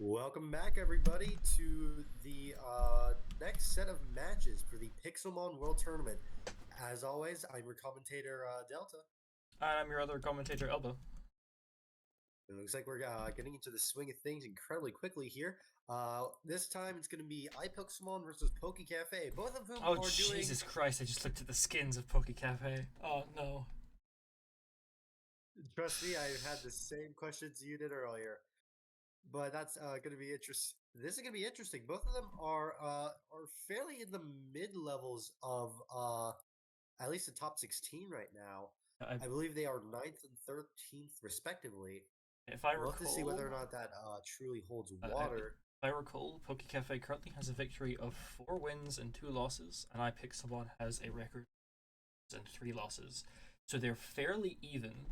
Welcome back, everybody, to the next set of matches for the Pixelmon World Tournament. As always, I'm your commentator, Delta. And I'm your other commentator, Elba. It looks like we're getting into the swing of things incredibly quickly here. This time it's going to be iPixelmon versus Poke Cafe, both of whom Oh, are doing. Jesus Christ, I just looked at the skins of Poke Cafe. Oh, no. Trust me, I had the same questions you did earlier. But that's going to be interesting. This is going to be interesting. Both of them are fairly in the mid levels of at least the top 16 right now. I, I believe they are 9th and 13th, respectively. if I We'll have to see whether or recall, not that truly holds if water. I recall, Poke Cafe currently has a victory of 4 wins and 2 losses, and iPixelmon has a record and 3 losses. So they're fairly even.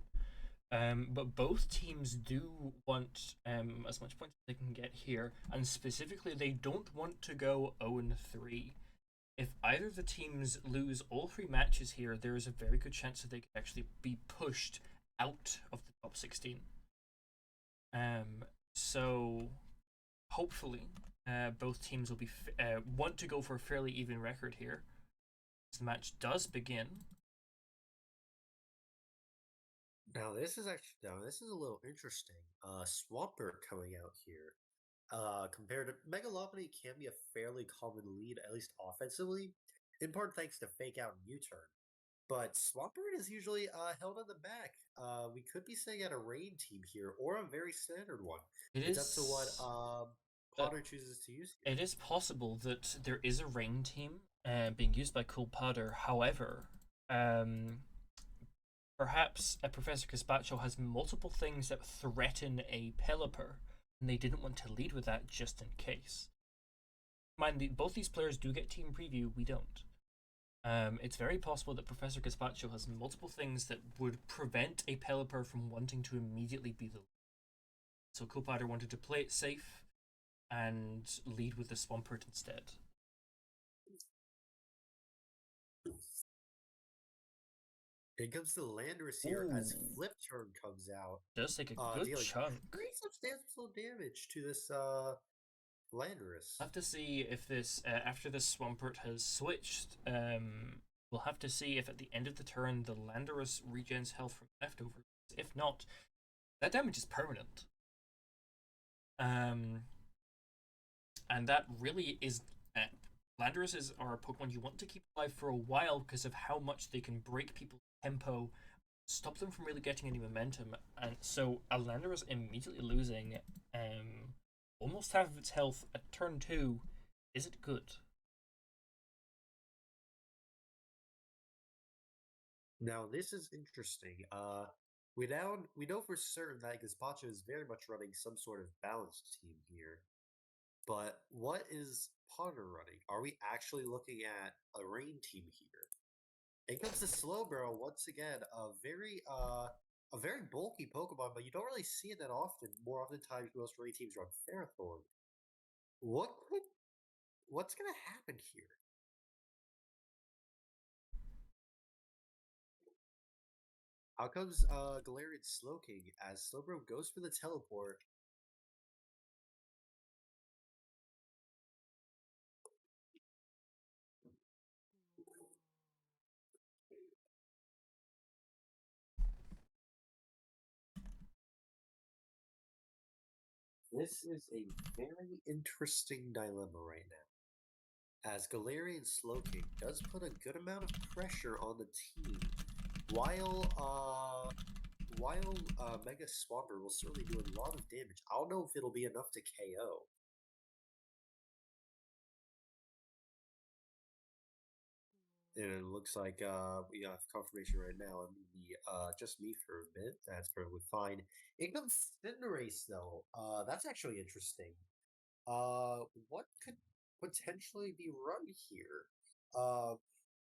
But both teams do want as much points as they can get here, and specifically, they don't want to go 0-3. If either of the teams lose all 3 matches here, there is a very good chance that they could actually be pushed out of the top 16. So hopefully, both teams will be want to go for a fairly even record here. As the match does begin. Now this is a little interesting. Swampert coming out here. Compared to Megalopony can be a fairly common lead, at least offensively, in part thanks to fake out and U-turn. But Swampert is usually held on the back. We could be saying at a rain team here, or a very standard one. It It's up to what is Potter chooses to use here. it is possible that there is a rain team being used by Cool Powder. However, perhaps a Professor Caspacho has multiple things that threaten a Pelipper, and they didn't want to lead with that just in case. Mind, both these players do get team preview. We don't. It's very possible that Professor Gaspacho has multiple things that would prevent a Pelipper from wanting to immediately be the lead. So Cool Powder wanted to play it safe and lead with the Swampert instead. Here comes the Landorus here as Flip Turn comes out, Does take a good dealing chunk. pretty substantial damage to this Landorus. We'll have to see if this after this Swampert has switched. We'll have to see if at the end of the turn the Landorus regens health from leftovers. If not, that damage is permanent. And that really is. Landoruses are a Pokemon you want to keep alive for a while because of how much they can break people's tempo, stop them from really getting any momentum, and so a Landorus immediately losing almost half of its health at turn 2, is it good? Now this is interesting. We know for certain that Gazpacho is very much running some sort of balanced team here. But what is Potter running? Are we actually looking at a rain team here? It comes to Slowbro once again, a very bulky Pokemon, but you don't really see it that often. More often times, most rain teams run Ferrothorn. What's gonna happen here? Out comes Galarian Slowking as Slowbro goes for the teleport. This is a very interesting dilemma right now, as Galarian Slowking does put a good amount of pressure on the team, while Mega Swampert will certainly do a lot of damage. I don't know if it'll be enough to KO. And it looks like we have confirmation right now. I mean, just me for a bit. That's perfectly fine. In comes Cinderace, though. That's actually interesting. What could potentially be run here?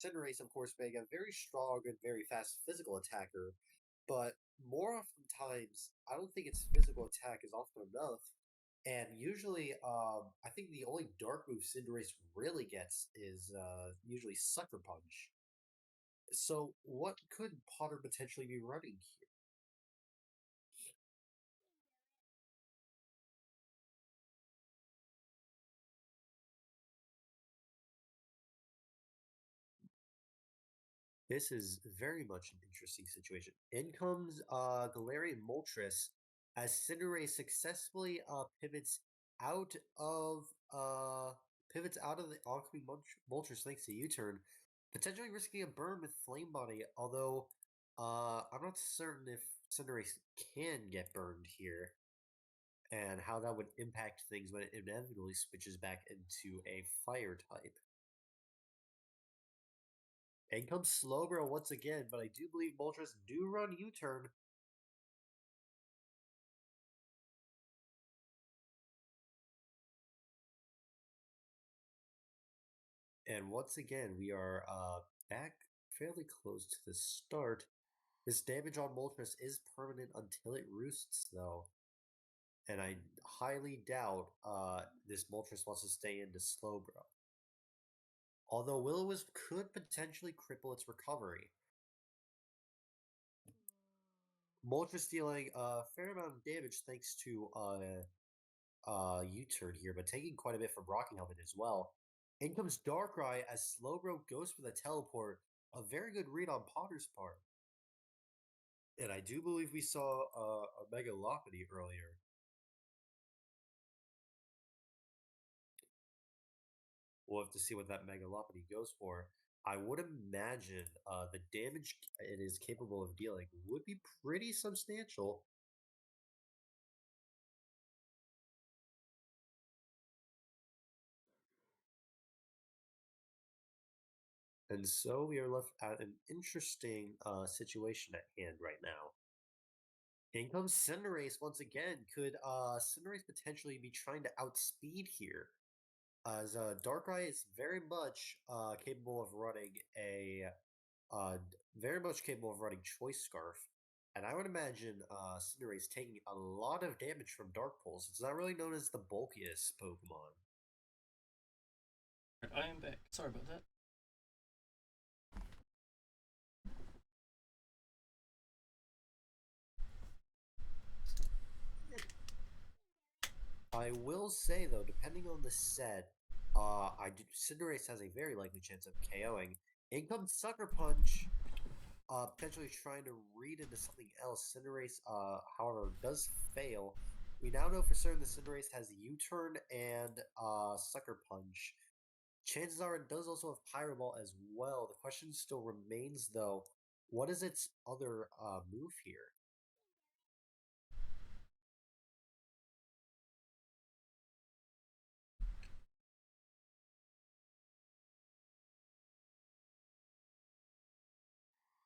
Cinderace, of course, being a very strong and very fast physical attacker, but more often times, I don't think its physical attack is often enough. And usually, I think the only dark move Cinderace really gets is usually Sucker Punch. So, what could Potter potentially be running here? This is very much an interesting situation. In comes Galarian Moltres as Cinderace successfully out of uh pivots out of the oncoming Moltres thanks to U-turn, potentially risking a burn with Flame Body, although I'm not certain if Cinderace can get burned here and how that would impact things when it inevitably switches back into a fire type. In comes Slowbro once again, but I do believe Moltres do run U-turn. And once again, we are back fairly close to the start. This damage on Moltres is permanent until it roosts, though. And I highly doubt this Moltres wants to stay into Slowbro. Although Will-O-Wisp could potentially cripple its recovery. Moltres dealing a fair amount of damage thanks to U-turn here, but taking quite a bit from Rocking Helmet as well. In comes Darkrai as Slowbro goes for the teleport. A very good read on Potter's part. And I do believe we saw a Megalopody earlier. We'll have to see what that Megalopody goes for. I would imagine the damage it is capable of dealing would be pretty substantial. And so we are left at an interesting situation at hand right now. In comes Cinderace once again. Could Cinderace potentially be trying to outspeed here? As Darkrai is very much capable of running Choice Scarf, and I would imagine Cinderace taking a lot of damage from Dark Pulse. It's not really known as the bulkiest Pokemon. I am back. Sorry about that. I will say though, depending on the set, Cinderace has a very likely chance of KOing. In comes Sucker Punch, potentially trying to read into something else. Cinderace, however, does fail. We now know for certain that Cinderace has U-turn and Sucker Punch. Chances are it does also have Pyro Ball as well. The question still remains, though, what is its other move here?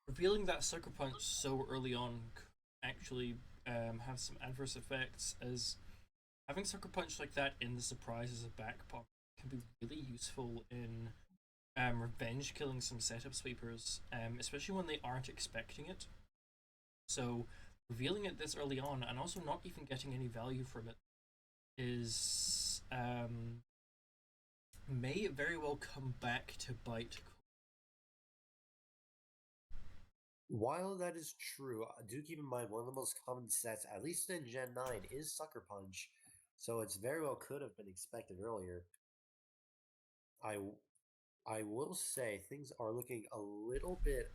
Revealing that Sucker Punch so early on could actually have some adverse effects, as having Sucker Punch like that in the surprise as a back pocket can be really useful in revenge killing some setup sweepers, especially when they aren't expecting it. So revealing it this early on and also not even getting any value from it is may very well come back to bite. While that is true, do keep in mind one of the most common sets, at least in Gen 9, is Sucker Punch. So it's very well could have been expected earlier. I I will say things are looking a little bit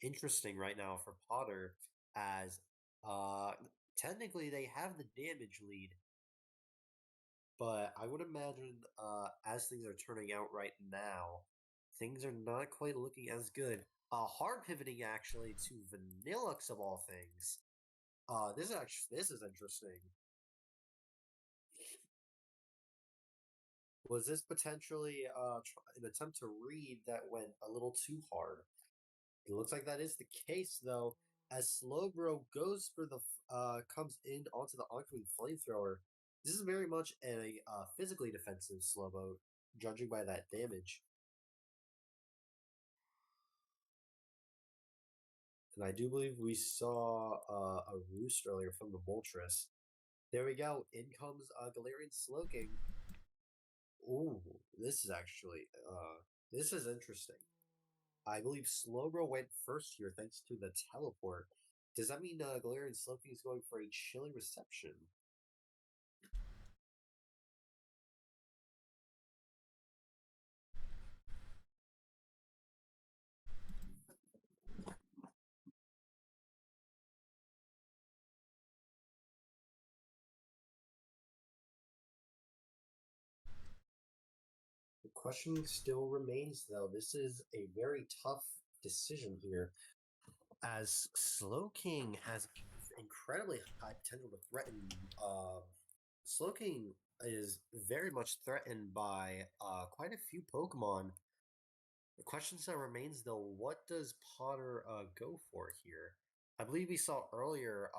interesting right now for Potter as uh technically they have the damage lead, but I would imagine as things are turning out right now, things are not quite looking as good. Hard pivoting actually to Vanillux of all things. This is interesting. Was this potentially an attempt to read that went a little too hard? It looks like that is the case, though, as Slowbro goes for the comes in onto the oncoming flamethrower. This is very much a physically defensive Slowbro, judging by that damage. And I do believe we saw a roost earlier from the Moltres. There we go. In comes Galarian Slowking. Ooh, this is actually this is interesting. I believe Slowbro went first here thanks to the teleport. Does that mean Galarian Slowking is going for a chilly reception? question still remains, though. This is a very tough decision here, as Slowking has incredibly high potential to threaten. Slowking is very much threatened by quite a few Pokemon. The question still remains, though, what does Potter go for here? I believe we saw earlier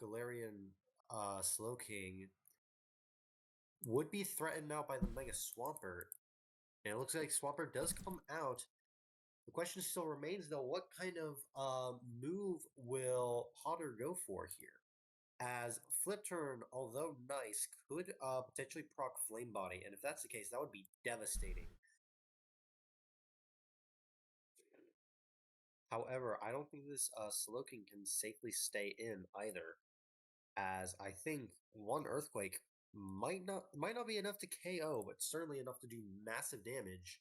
Galarian Slowking would be threatened now by the Mega Swampert. And it looks like Swampert does come out. The question still remains, though, what kind of move will Potter go for here? As Flip Turn, although nice, could potentially proc Flame Body, and if that's the case, that would be devastating. However, I don't think this Slowking can safely stay in either, as I think one Earthquake might not be enough to KO, but certainly enough to do massive damage.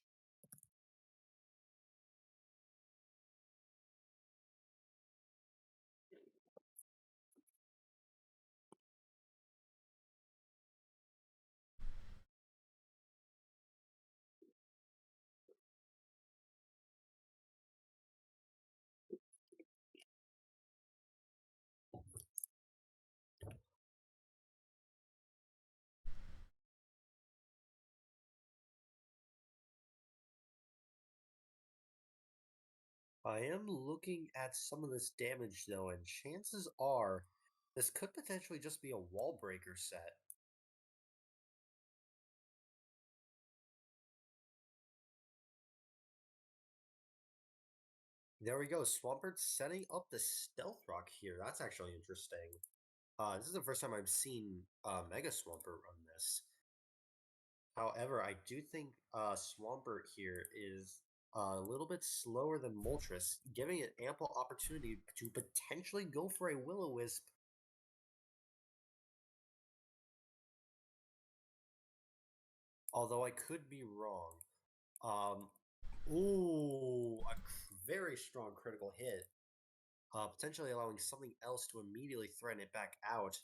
I am looking at some of this damage though, and chances are this could potentially just be a wall breaker set. There we go. Swampert setting up the Stealth Rock here. That's actually interesting. This is the first time I've seen Mega Swampert run this. However, I do think Swampert here is a little bit slower than Moltres, giving it ample opportunity to potentially go for a Will-O-Wisp. Although I could be wrong. Ooh, a very strong critical hit. Potentially allowing something else to immediately threaten it back out.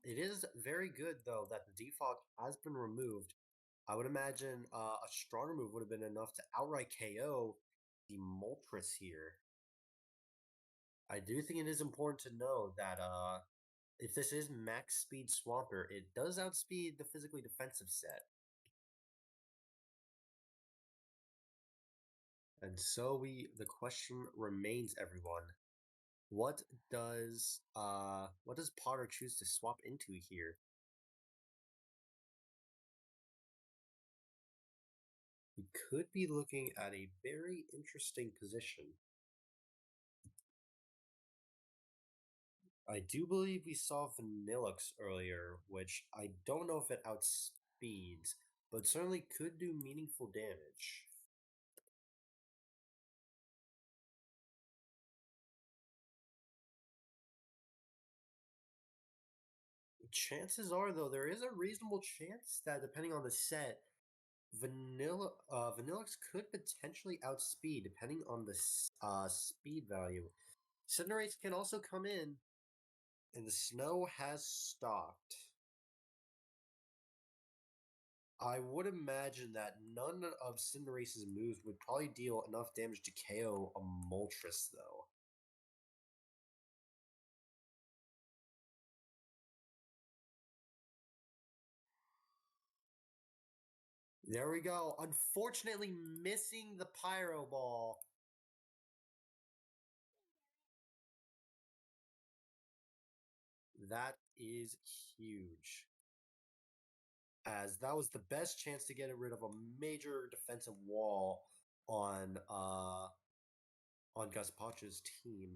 It is very good, though, that the defog has been removed. I would imagine a stronger move would have been enough to outright KO the Moltres here. I do think it is important to know that if this is max speed Swampert, it does outspeed the physically defensive set. And so the question remains, everyone. What does Potter choose to swap into here? We could be looking at a very interesting position. I do believe we saw Vanillux earlier, which I don't know if it outspeeds, but certainly could do meaningful damage. Chances are, though, there is a reasonable chance that depending on the set, Vanillux could potentially outspeed depending on the speed value. Cinderace can also come in, and the snow has stopped. I would imagine that none of Cinderace's moves would probably deal enough damage to KO a Moltres, though. There we go. Unfortunately, missing the Pyro Ball. That is huge, as that was the best chance to get rid of a major defensive wall on Gazpacho's team.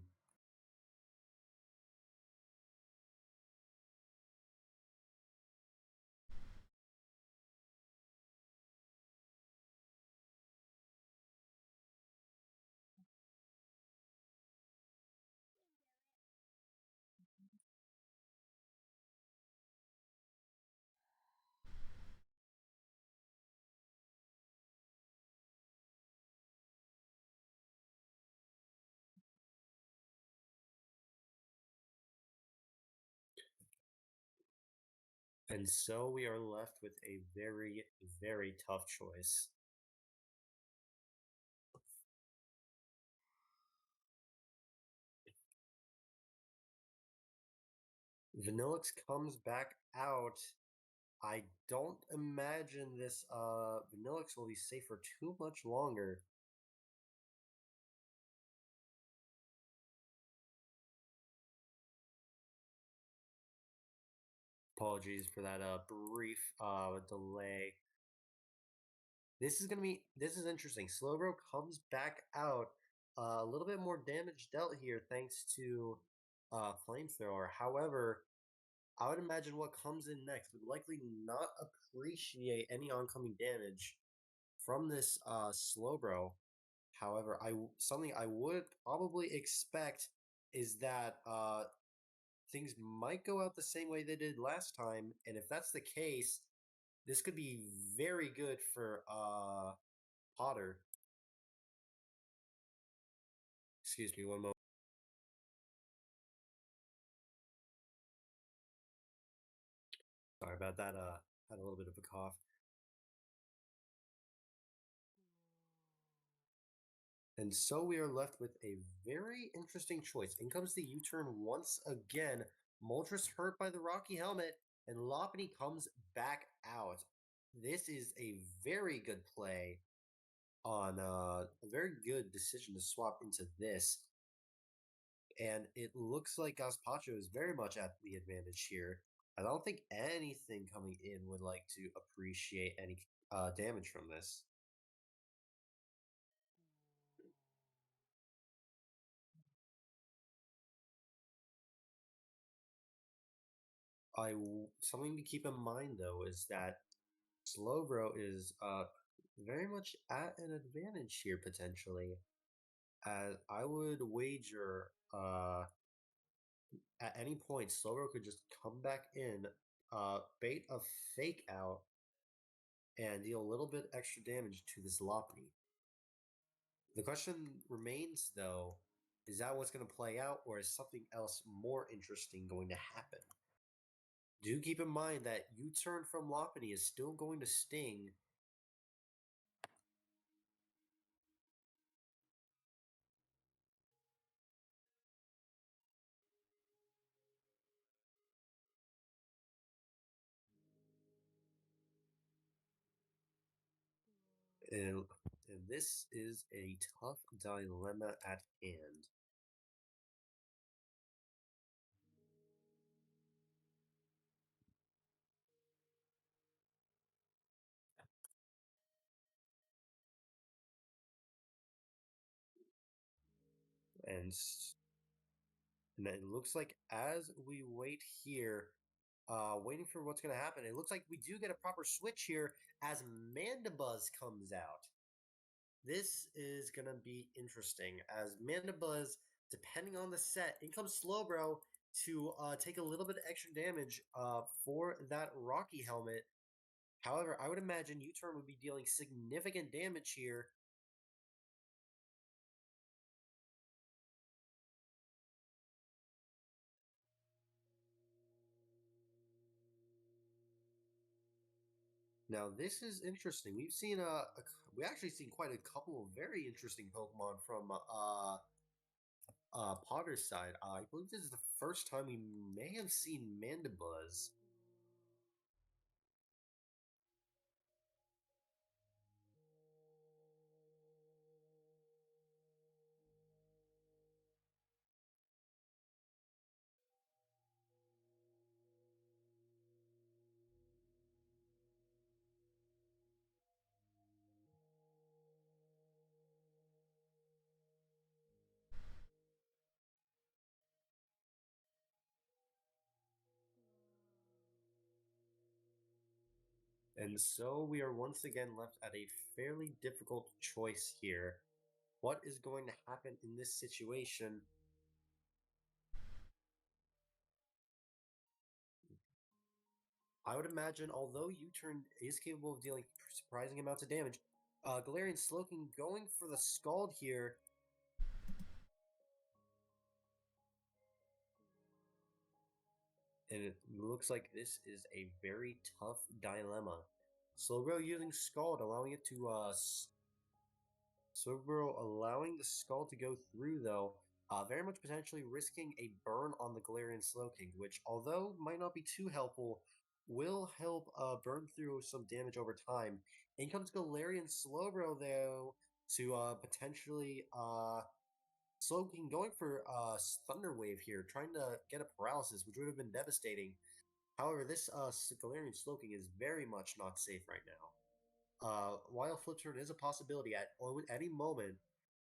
And so we are left with a very, very tough choice. Vanillix comes back out. I don't imagine this Vanillix will be safe for too much longer. Apologies for that brief delay. This is interesting. Slowbro comes back out. A little bit more damage dealt here thanks to Flamethrower. However, I would imagine what comes in next would likely not appreciate any oncoming damage from this Slowbro. However, something I would probably expect is that things might go out the same way they did last time, and if that's the case, this could be very good for Potter. Excuse me, one moment. Sorry about that. Had a little bit of a cough. And so we are left with a very interesting choice. In comes the U-turn once again. Moltres hurt by the Rocky Helmet, and Lopunny comes back out. This is a very good play on a very good decision to swap into this. And it looks like Gazpacho is very much at the advantage here. I don't think anything coming in would like to appreciate any damage from this. Something to keep in mind though is that Slowbro is very much at an advantage here potentially. As I would wager at any point Slowbro could just come back in, bait a fake out, and deal a little bit extra damage to this Lopunny. The question remains though, is that what's going to play out, or is something else more interesting going to happen? Do keep in mind that U-turn from Lopunny is still going to sting. And, and this is a tough dilemma at hand. And, and it looks like as we wait here, waiting for what's going to happen, it looks like we do get a proper switch here as Mandibuzz comes out. This is going to be interesting as Mandibuzz, depending on the set, in comes Slowbro to take a little bit of extra damage for that Rocky Helmet. However, I would imagine U-turn would be dealing significant damage here. Now, this is interesting. We actually seen quite a couple of very interesting Pokemon from Potter's side. I believe this is the first time we may have seen Mandibuzz. And so we are once again left at a fairly difficult choice here. What is going to happen in this situation? I would imagine, although U-turn is capable of dealing surprising amounts of damage, Galarian Slowking going for the Scald here. And it looks like this is a very tough dilemma. Slowbro using Scald, allowing it to Slowbro allowing the Scald to go through though, very much potentially risking a burn on the Galarian Slowking, which although might not be too helpful, will help burn through some damage over time. In comes Galarian Slowbro though to potentially Slowking going for Thunder Wave here, trying to get a paralysis, which would have been devastating. However, this Galarian Slowking is very much not safe right now. While Flip Turn is a possibility at any moment,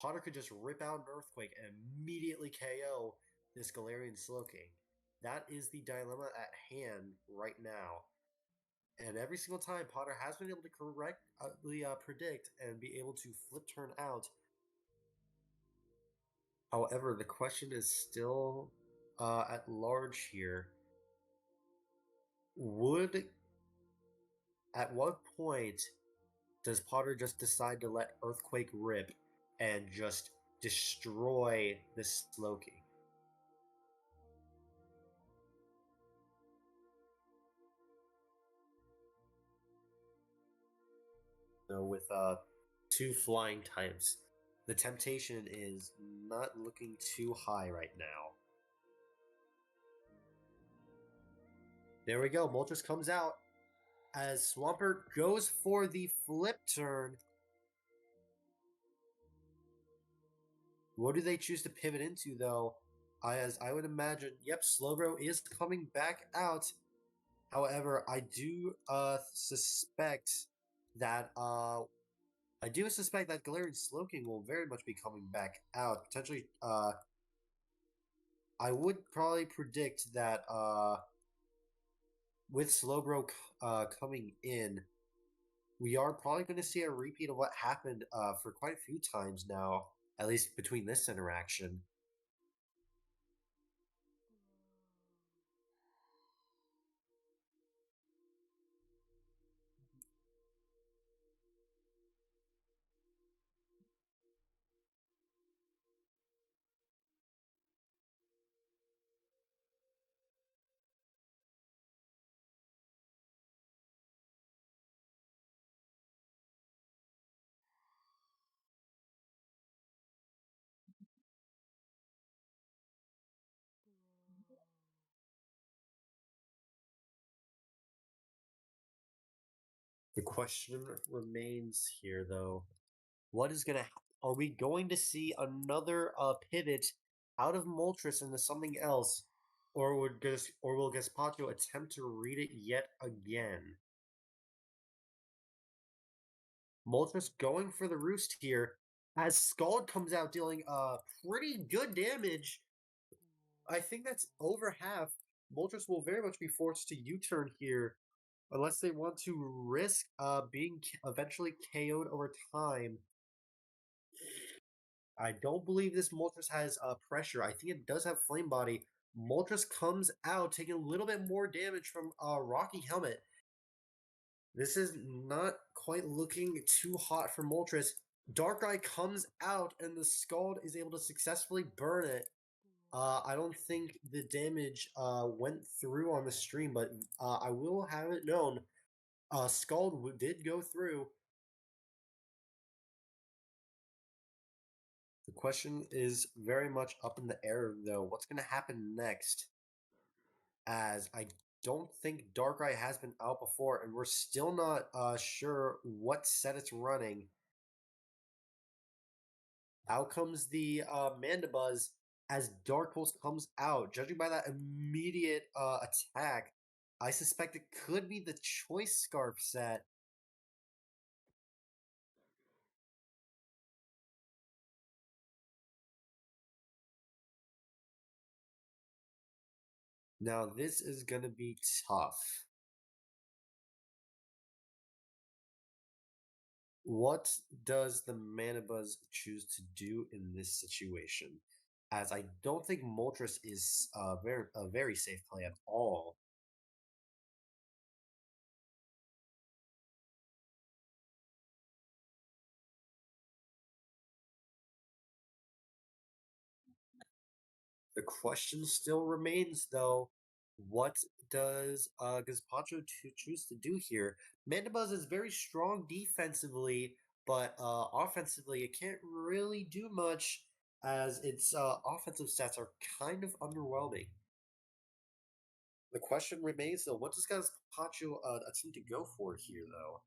Potter could just rip out an Earthquake and immediately KO this Galarian Slowking. That is the dilemma at hand right now. And every single time, Potter has been able to correctly predict and be able to flip turn out. However, the question is still at large here. Would At what point does Potter just decide to let Earthquake rip and just destroy this Slowking? With two flying types, the temptation is not looking too high right now. There we go. Moltres comes out as Swampert goes for the flip turn. What do they choose to pivot into, though? As I would imagine, yep, Slowbro is coming back out. However, I do suspect that Galarian Slowking will very much be coming back out. Potentially, I would probably predict that with Slowbro coming in, we are probably going to see a repeat of what happened for quite a few times now, at least between this interaction. The question remains here, though. What is gonna? Are we going to see another pivot out of Moltres into something else, or will Gaspacho attempt to read it yet again? Moltres going for the roost here as Scald comes out dealing pretty good damage. I think that's over half. Moltres will very much be forced to U-turn here unless they want to risk being eventually KO'd over time. I don't believe this Moltres has pressure. I think it does have Flame Body. Moltres comes out taking a little bit more damage from Rocky Helmet. This is not quite looking too hot for Moltres. Darkrai comes out and the Scald is able to successfully burn it. I don't think the damage went through on the stream, but I will have it known. Scald did go through. The question is very much up in the air, though. What's going to happen next? As I don't think Darkrai has been out before, and we're still not sure what set it's running. Out comes the Mandibuzz as Dark Pulse comes out. Judging by that immediate attack, I suspect it could be the Choice Scarf set. Now, this is going to be tough. What does the Manibuzz choose to do in this situation? As I don't think Moltres is a very safe play at all. The question still remains, though, What does Gazpacho choose to do here? Mandibuzz is very strong defensively, but offensively it can't really do much as its offensive stats are kind of underwhelming. The question remains though, what does Gazpacho attempt to go for here though?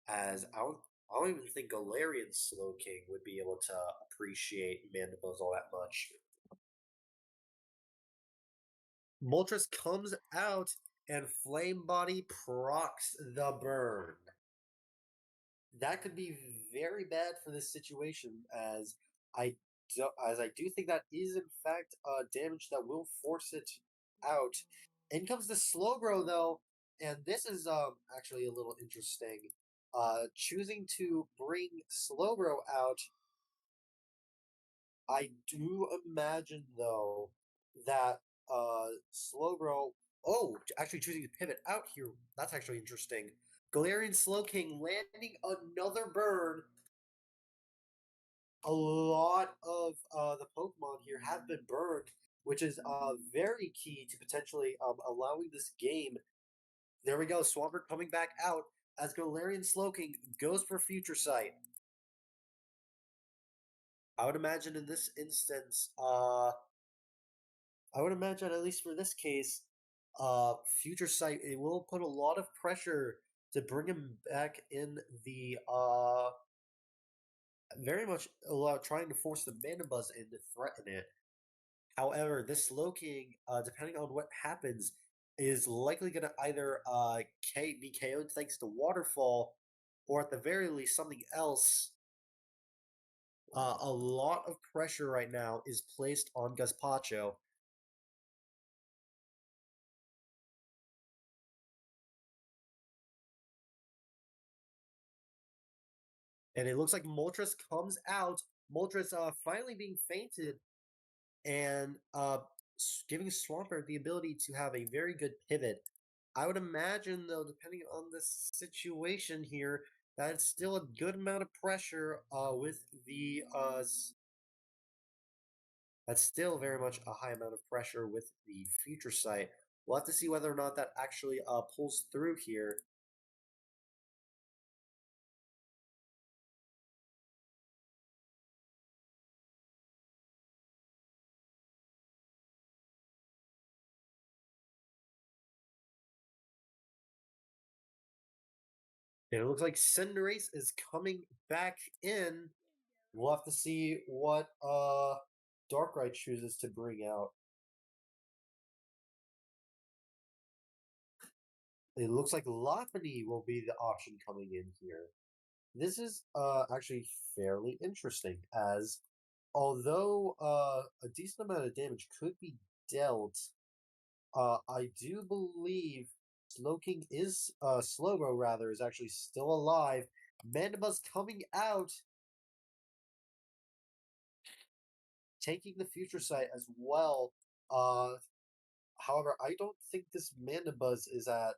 As I don't even think Galarian Slowking would be able to appreciate Mandibuzz all that much. Moltres comes out and Flame Body procs the burn. That could be very bad for this situation, as I do think that is in fact damage that will force it out. In comes the Slowbro though, and this is actually a little interesting. Choosing to bring Slowbro out, I do imagine though that Slowbro. Oh, actually choosing to pivot out here. That's actually interesting. Galarian Slowking landing another burn. A lot of the Pokemon here have been burned, which is very key to potentially allowing this game. There we go. Swampert coming back out as Galarian Slowking goes for Future Sight. I would imagine in this instance, I would imagine at least for this case, Future Sight it will put a lot of pressure to bring him back in the very much a lot trying to force the Mandibuzz in to threaten it. However, this Slowking, depending on what happens, is likely going to either be KO'd thanks to Waterfall, or at the very least something else. A lot of pressure right now is placed on Gazpacho. And it looks like Moltres comes out. Moltres finally being fainted and giving Swampert the ability to have a very good pivot. I would imagine, though, depending on the situation here, that it's still a good amount of pressure with the. That's still very much a high amount of pressure with the Future Sight. We'll have to see whether or not that actually pulls through here. And it looks like Cinderace is coming back in. We'll have to see what Darkrai chooses to bring out. It looks like Lopunny will be the option coming in here. This is actually fairly interesting, as although a decent amount of damage could be dealt, I do believe Slowking is Slowbro rather is actually still alive. Mandibuzz coming out, taking the Future Sight as well. However, I don't think this Mandibuzz is at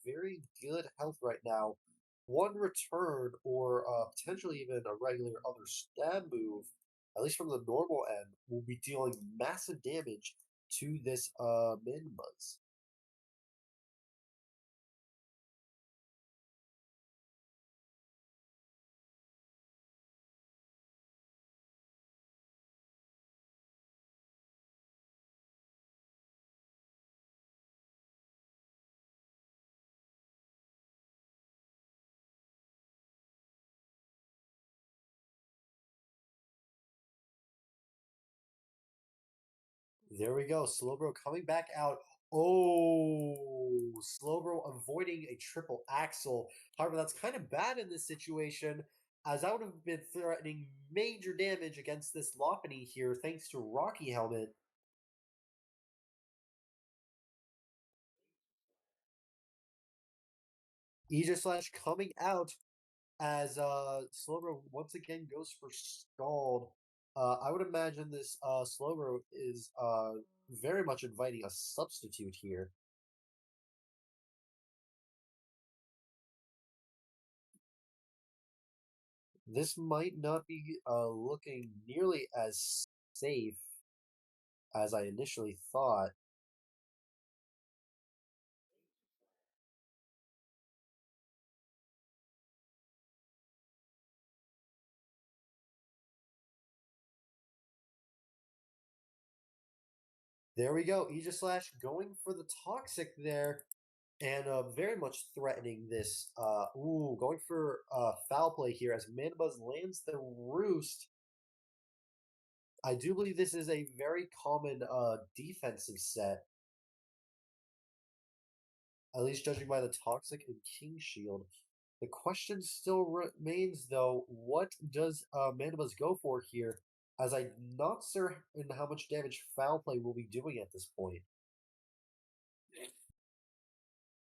very good health right now. One return or potentially even a regular other stab move, at least from the normal end, will be dealing massive damage to this Mandibuzz. There we go. Slowbro coming back out. Oh, Slowbro avoiding a triple axle. However, that's kind of bad in this situation, as I would have been threatening major damage against this Lopunny here, thanks to Rocky Helmet. Aegislash coming out as Slowbro once again goes for Scald. I would imagine this Slowbro is very much inviting a substitute here. This might not be looking nearly as safe as I initially thought. There we go. Aegislash going for the toxic there and very much threatening this. Going for foul play here as Manbuzz lands the roost. I do believe this is a very common defensive set, at least judging by the toxic and King Shield. The question still remains, though, what does Manibus go for here? As I'm not certain how much damage Foul Play will be doing at this point.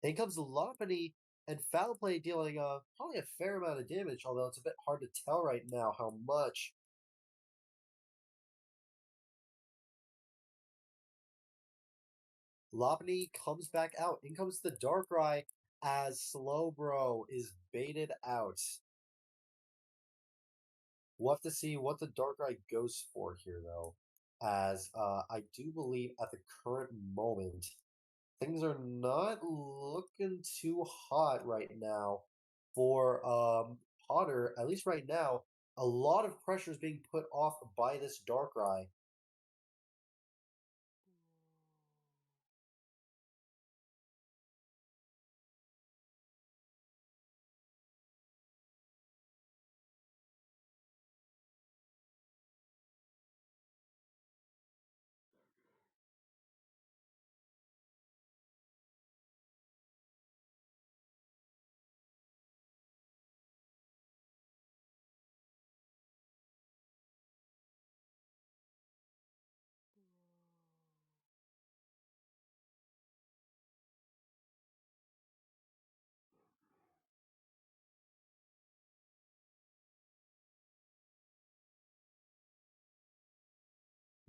In comes Lopunny, and Foul Play dealing probably a fair amount of damage, although it's a bit hard to tell right now how much. Lopunny comes back out. In comes the Darkrai as Slowbro is baited out. We'll have to see what the Darkrai goes for here, though, as I do believe at the current moment things are not looking too hot right now for Potter. At least right now, a lot of pressure is being put off by this Darkrai.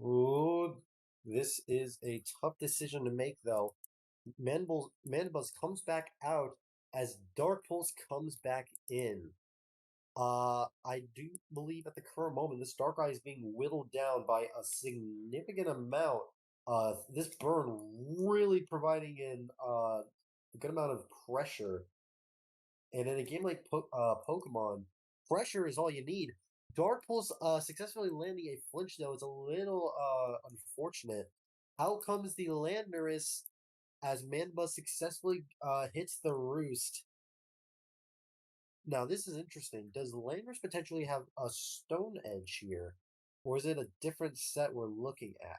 Ooh, this is a tough decision to make, though. Manbuzz comes back out as Dark Pulse comes back in. I do believe at the current moment this Darkrai is being whittled down by a significant amount. This burn really providing a good amount of pressure. And in a game like Pokemon, pressure is all you need. Dark Pulse successfully landing a flinch though is a little unfortunate. Out comes the Landorus as Manbuzz successfully hits the roost. Now, this is interesting. Does Landorus potentially have a Stone Edge here? Or is it a different set we're looking at?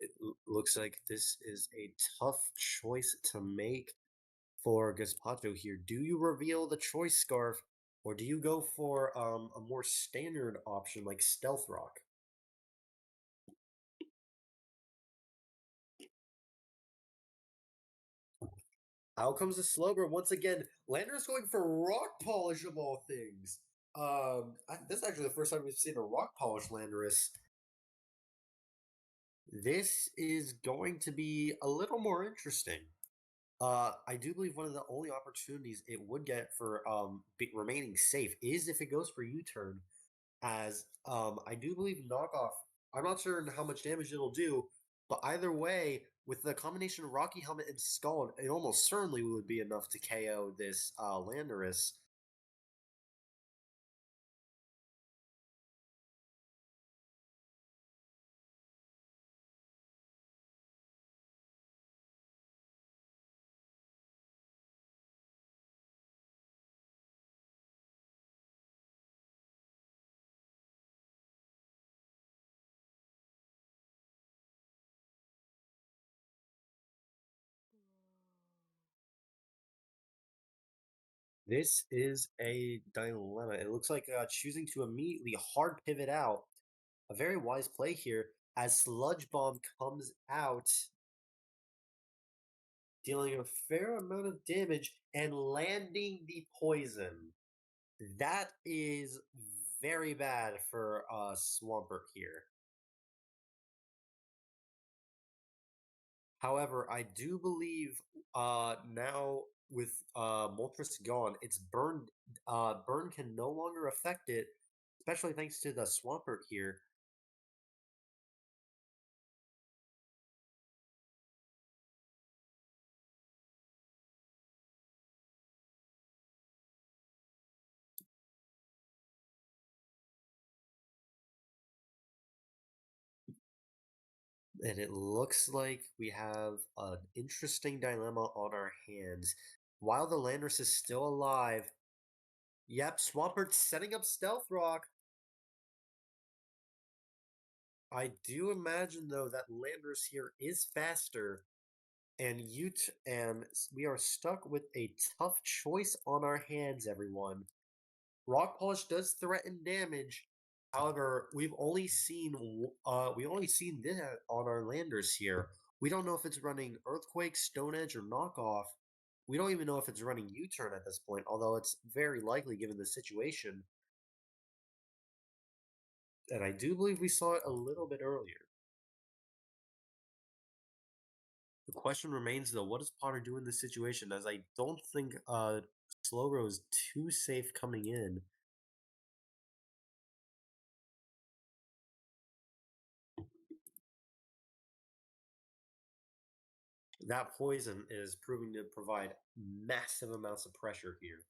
It looks like this is a tough choice to make for Gaspacho here. Do you reveal the Choice Scarf, or do you go for a more standard option like Stealth Rock? Out comes the Slowbro once again. Landorus going for Rock Polish of all things. This is actually the first time we've seen a Rock Polish Landorus. This is going to be a little more interesting. I do believe one of the only opportunities it would get for remaining safe is if it goes for U-turn, as I do believe knockoff. I'm not sure how much damage it'll do, but either way, with the combination of Rocky Helmet and Skull, it almost certainly would be enough to KO this Landorus. This is a dilemma. It looks like choosing to immediately hard pivot out. A very wise play here as Sludge Bomb comes out, dealing a fair amount of damage and landing the poison. That is very bad for Swampert here. However, I do believe now with Moltres gone, its burn can no longer affect it, especially thanks to the Swampert here. And it looks like we have an interesting dilemma on our hands. While the Landorus is still alive, yep, Swampert setting up Stealth Rock. I do imagine though that Landorus here is faster, and we are stuck with a tough choice on our hands, everyone. Rock Polish does threaten damage. However, we've only seen this on our Landers here. We don't know if it's running Earthquake, Stone Edge, or Knockoff. We don't even know if it's running U-Turn at this point, although it's very likely given the situation. And I do believe we saw it a little bit earlier. The question remains, though, what does Potter do in this situation? As I don't think Slowbro is too safe coming in. That poison is proving to provide massive amounts of pressure here.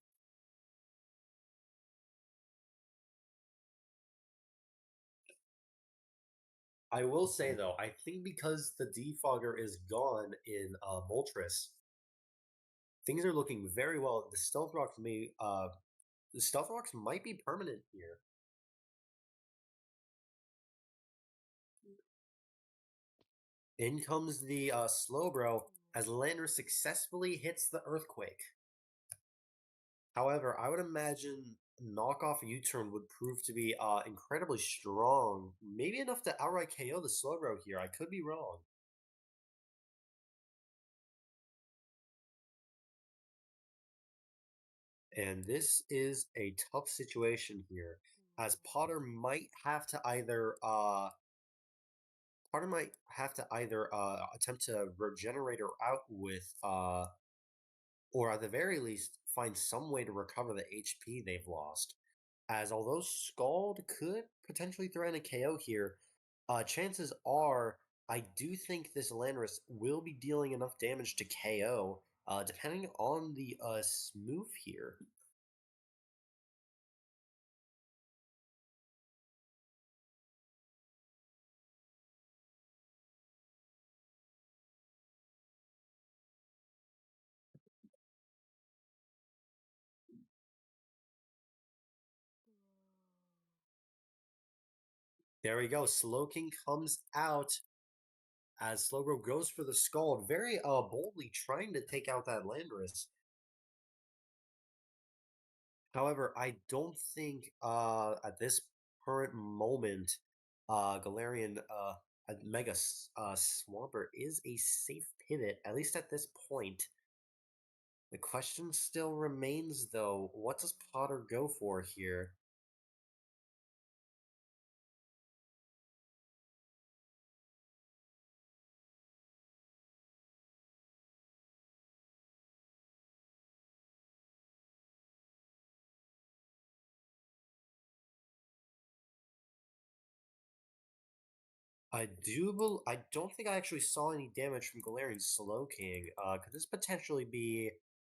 I will say though, I think because the defogger is gone in Moltres, things are looking very well. The stealth rocks might be permanent here. In comes the Slowbro as Lander successfully hits the earthquake. However, I would imagine knockoff U-turn would prove to be incredibly strong, maybe enough to outright KO the Slowbro here. I could be wrong. And this is a tough situation here, as Potter might have to either attempt to regenerate her out with or at the very least find some way to recover the HP they've lost. As although Scald could potentially threaten a KO here, chances are I do think this Landorus will be dealing enough damage to KO, depending on the move here. There we go. Slowking comes out as Slowbro goes for the Scald, very boldly trying to take out that Landorus. However, I don't think at this current moment Galarian Mega Swampert is a safe pivot, at least at this point. The question still remains, though, what does Potter go for here? I don't think I actually saw any damage from Galarian Slowking. Could this potentially be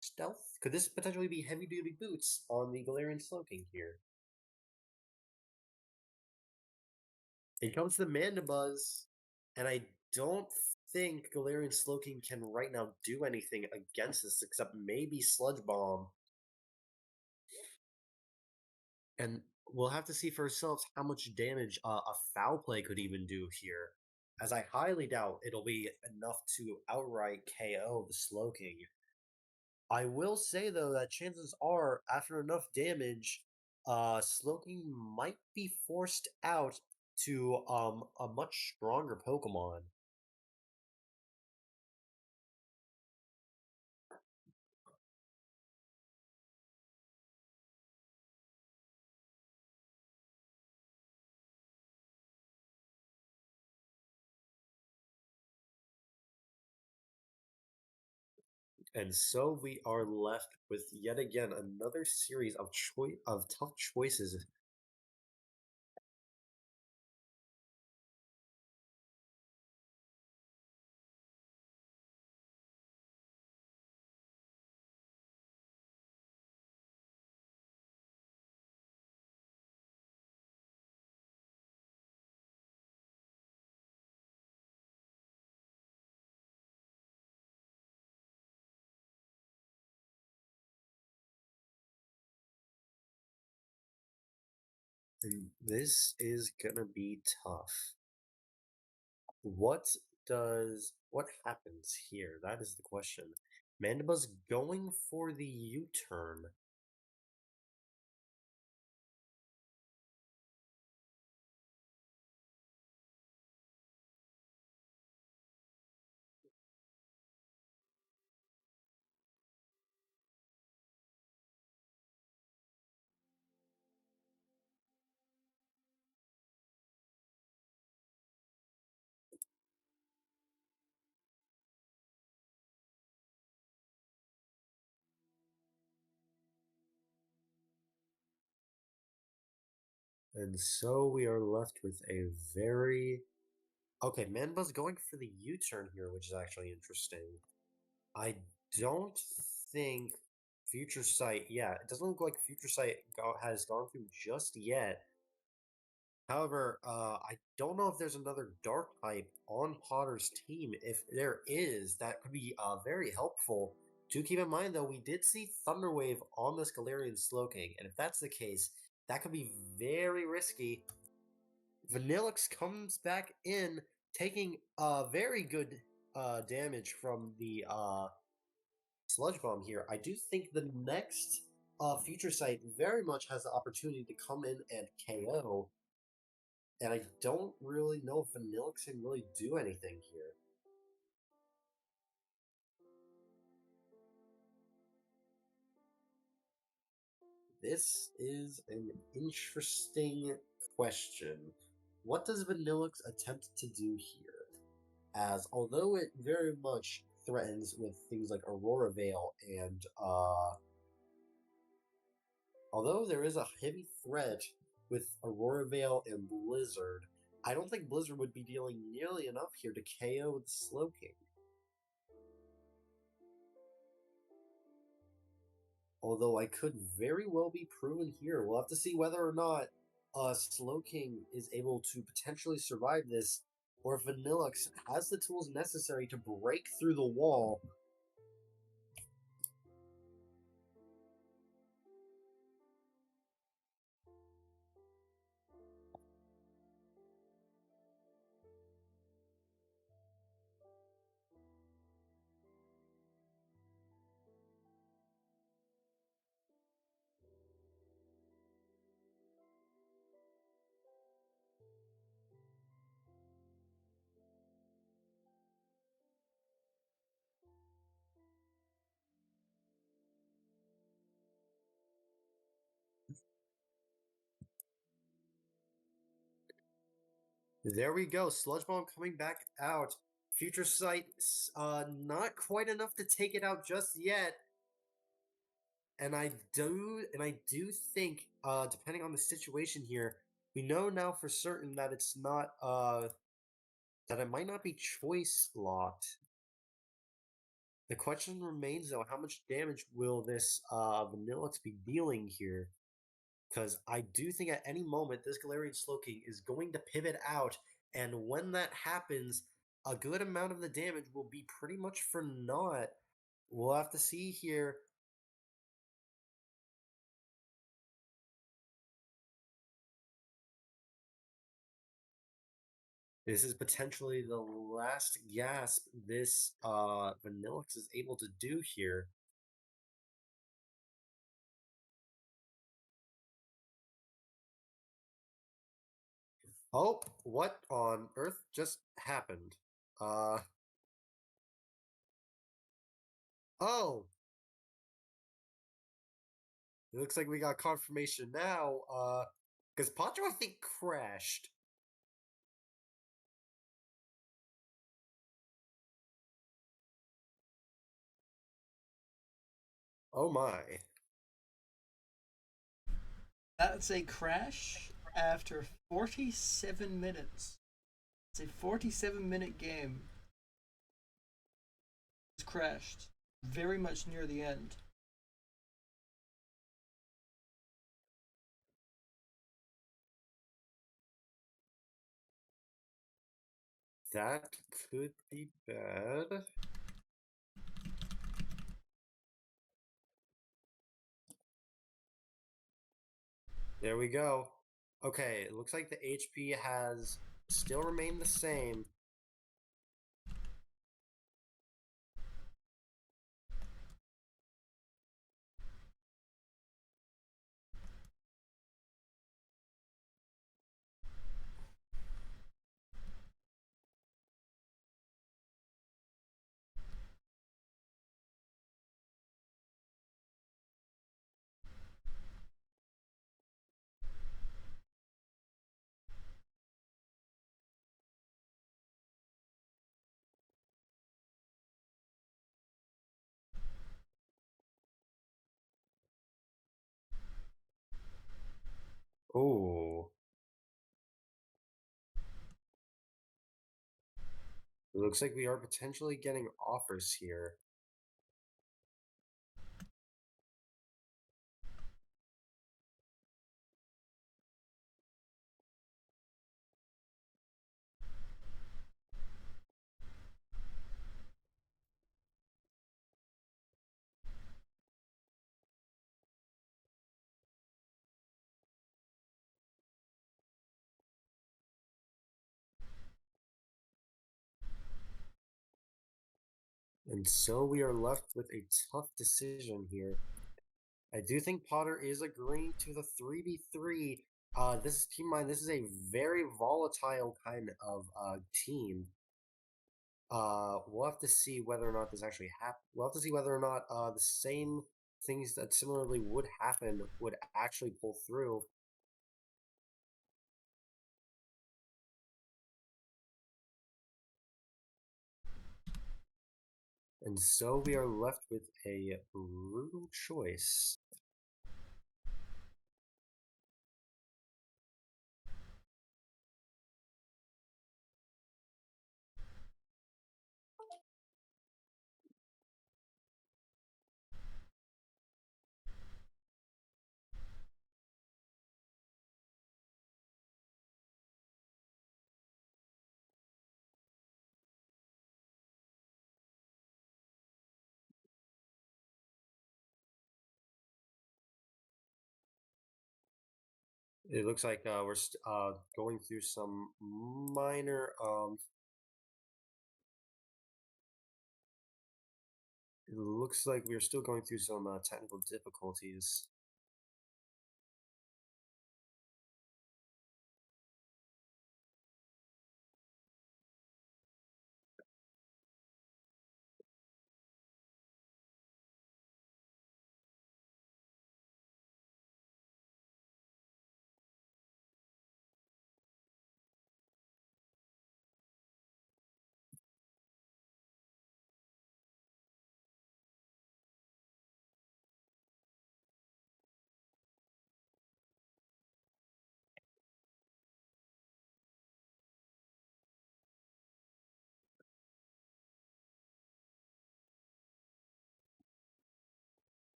stealth? Could this potentially be heavy duty boots on the Galarian Slowking here? In comes the Mandibuzz, and I don't think Galarian Slowking can right now do anything against this except maybe Sludge Bomb. And we'll have to see for ourselves how much damage a Foul Play could even do here, as I highly doubt it'll be enough to outright KO the Slowking. I will say though that chances are, after enough damage, Slowking might be forced out to a much stronger Pokemon. And so we are left with yet again another series of tough choices. And this is gonna be tough. What happens here? That is the question. Mandiba's going for the U-turn. And so we are left with a very okay. Manba's going for the U-turn here, which is actually interesting. I don't think Future Sight. Yeah, it doesn't look like Future Sight has gone through just yet. However, I don't know if there's another Dark type on Potter's team. If there is, that could be very helpful. Do keep in mind, though, we did see Thunderwave on this Galarian Slowking, and if that's the case, that could be very risky. Vanillix comes back in, taking very good damage from the Sludge Bomb here. I do think the next Future Sight very much has the opportunity to come in and KO, and I don't really know if Vanillix can really do anything here. This is an interesting question. What does Vanillix attempt to do here? As although it very much threatens with things like Aurora Veil and although there is a heavy threat with Aurora Veil and Blizzard, I don't think Blizzard would be dealing nearly enough here to KO the Slowking. Although I could very well be proven here. We'll have to see whether or not Slowking is able to potentially survive this, or if Vanillix has the tools necessary to break through the wall. There we go. Sludge Bomb coming back out. Future Sight, not quite enough to take it out just yet. And I do think, depending on the situation here, we know now for certain that it's not, that it might not be choice locked. The question remains, though, how much damage will this Vanillix be dealing here? Because I do think at any moment this Galarian Slowking is going to pivot out, and when that happens, a good amount of the damage will be pretty much for naught. We'll have to see here. This is potentially the last gasp this Vanillix is able to do here. Oh, what on earth just happened? Oh, it looks like we got confirmation now. Because Pancho, I think, crashed. Oh my. That's a crash after 47 minutes. It's a 47-minute game. It's crashed. Very much near the end. That could be bad. There we go. Okay, it looks like the HP has still remained the same. Oh, it looks like we are potentially getting offers here. And so we are left with a tough decision here. I do think Potter is agreeing to the 3v3. This keep in mind, this is a very volatile kind of team. We'll have to see whether or not this actually happens. We'll have to see whether or not the same things that similarly would happen would actually pull through. And so we are left with a brutal choice. It looks like we're going through some minor. It looks like we're still going through some technical difficulties.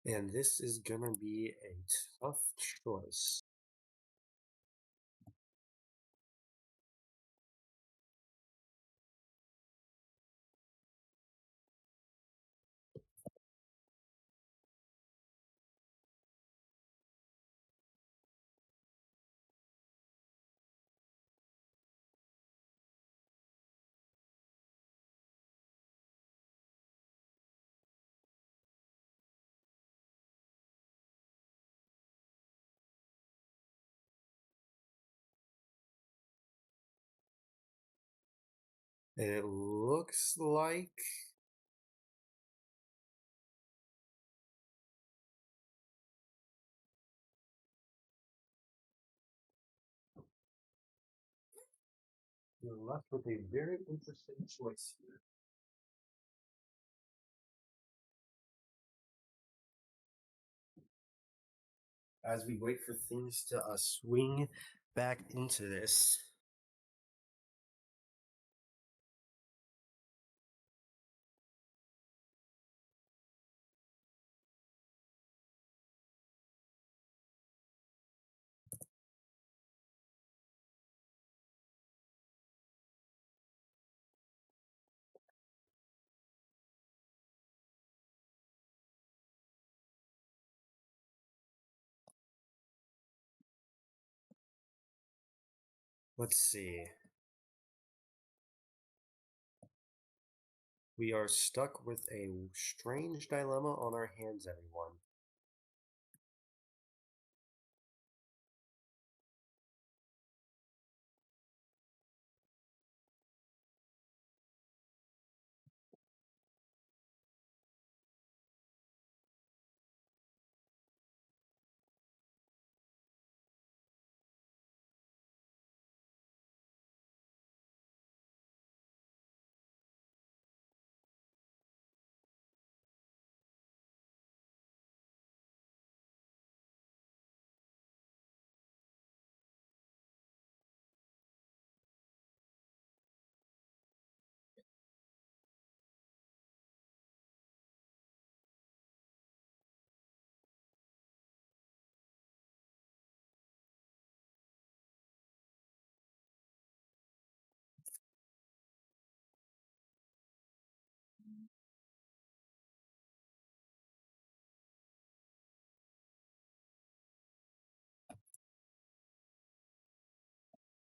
And this is gonna be a tough choice. It looks like You're left with a very interesting choice here. As we wait for things to swing back into this. Let's see. We are stuck with a strange dilemma on our hands, everyone.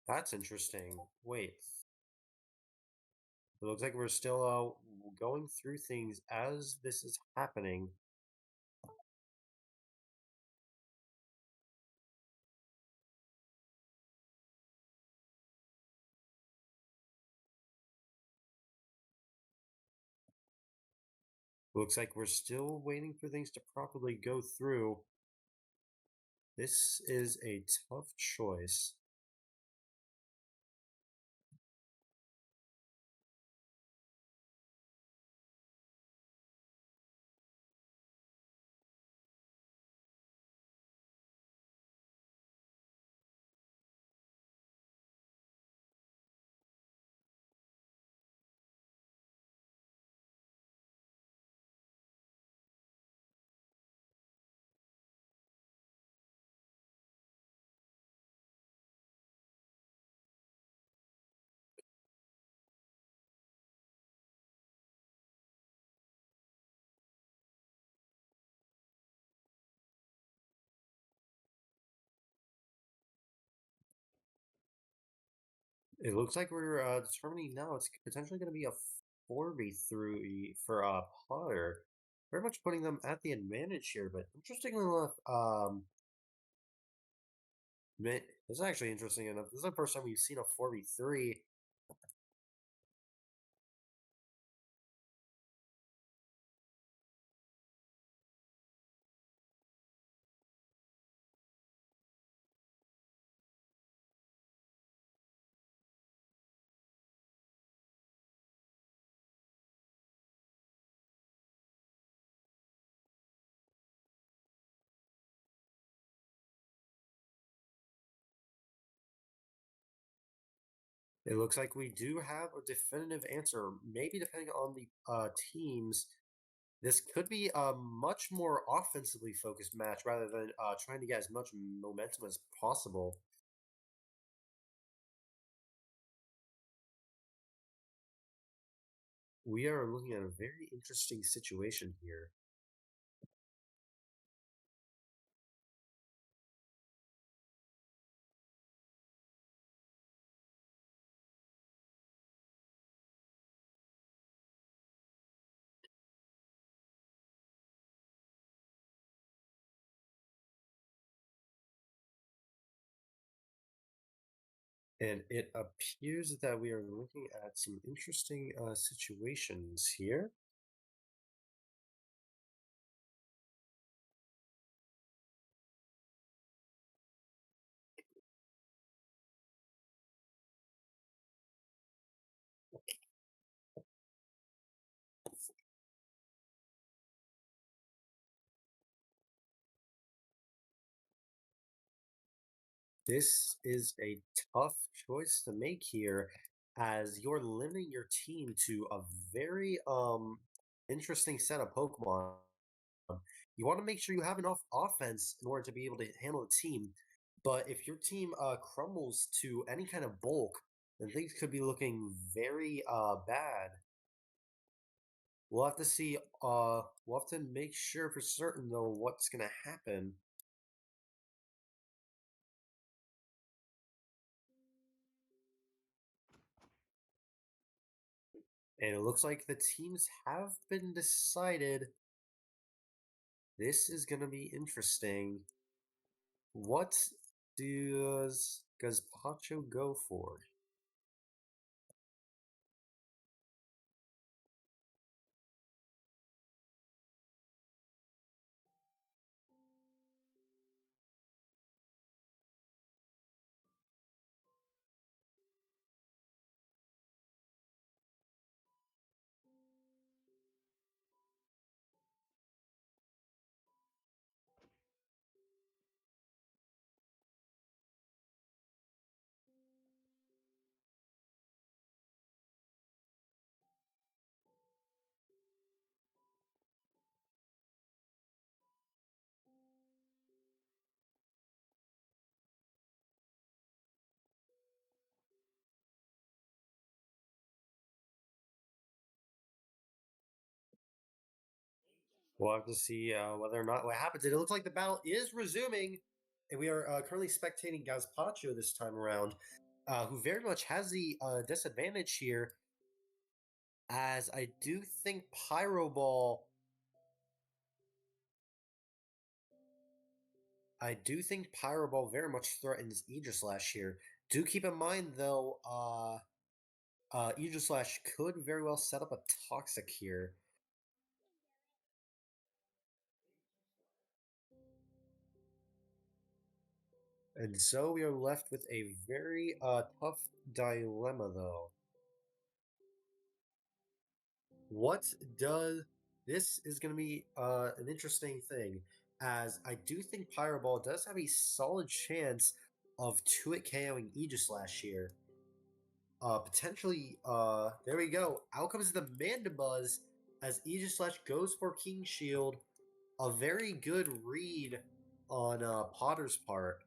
That's interesting. Wait, it looks like we're still going through things as this is happening. Looks like we're still waiting for things to properly go through. This is a tough choice. It looks like we're determining now it's potentially going to be a 4v3 for Potter. Very much putting them at the advantage here, but interestingly enough, this is actually interesting enough. This is the first time we've seen a 4v3. It looks like we do have a definitive answer. Maybe depending on the teams, this could be a much more offensively focused match rather than trying to get as much momentum as possible. We are looking at a very interesting situation here. And it appears that we are looking at some interesting situations here. This is a tough choice to make here, as you're limiting your team to a very interesting set of Pokemon. You want to make sure you have enough offense in order to be able to handle the team. But if your team crumbles to any kind of bulk, then things could be looking very bad. We'll have to see. We'll have to make sure for certain though what's gonna happen. And it looks like the teams have been decided. This is gonna be interesting. What does Pacho go for? We'll have to see whether or not what happens. And it looks like the battle is resuming, and we are currently spectating Gazpacho this time around, who very much has the disadvantage here. As I do think Pyro Ball, very much threatens Aegislash here. Do keep in mind though, Aegislash could very well set up a Toxic here. And so we are left with a very tough dilemma though. What does this is going to be an interesting thing, as I do think Pyro does have a solid chance of 2-hit KOing Aegislash here. Potentially, there we go. Out comes the Mandibuzz as Aegislash goes for King Shield. A very good read on Potter's part.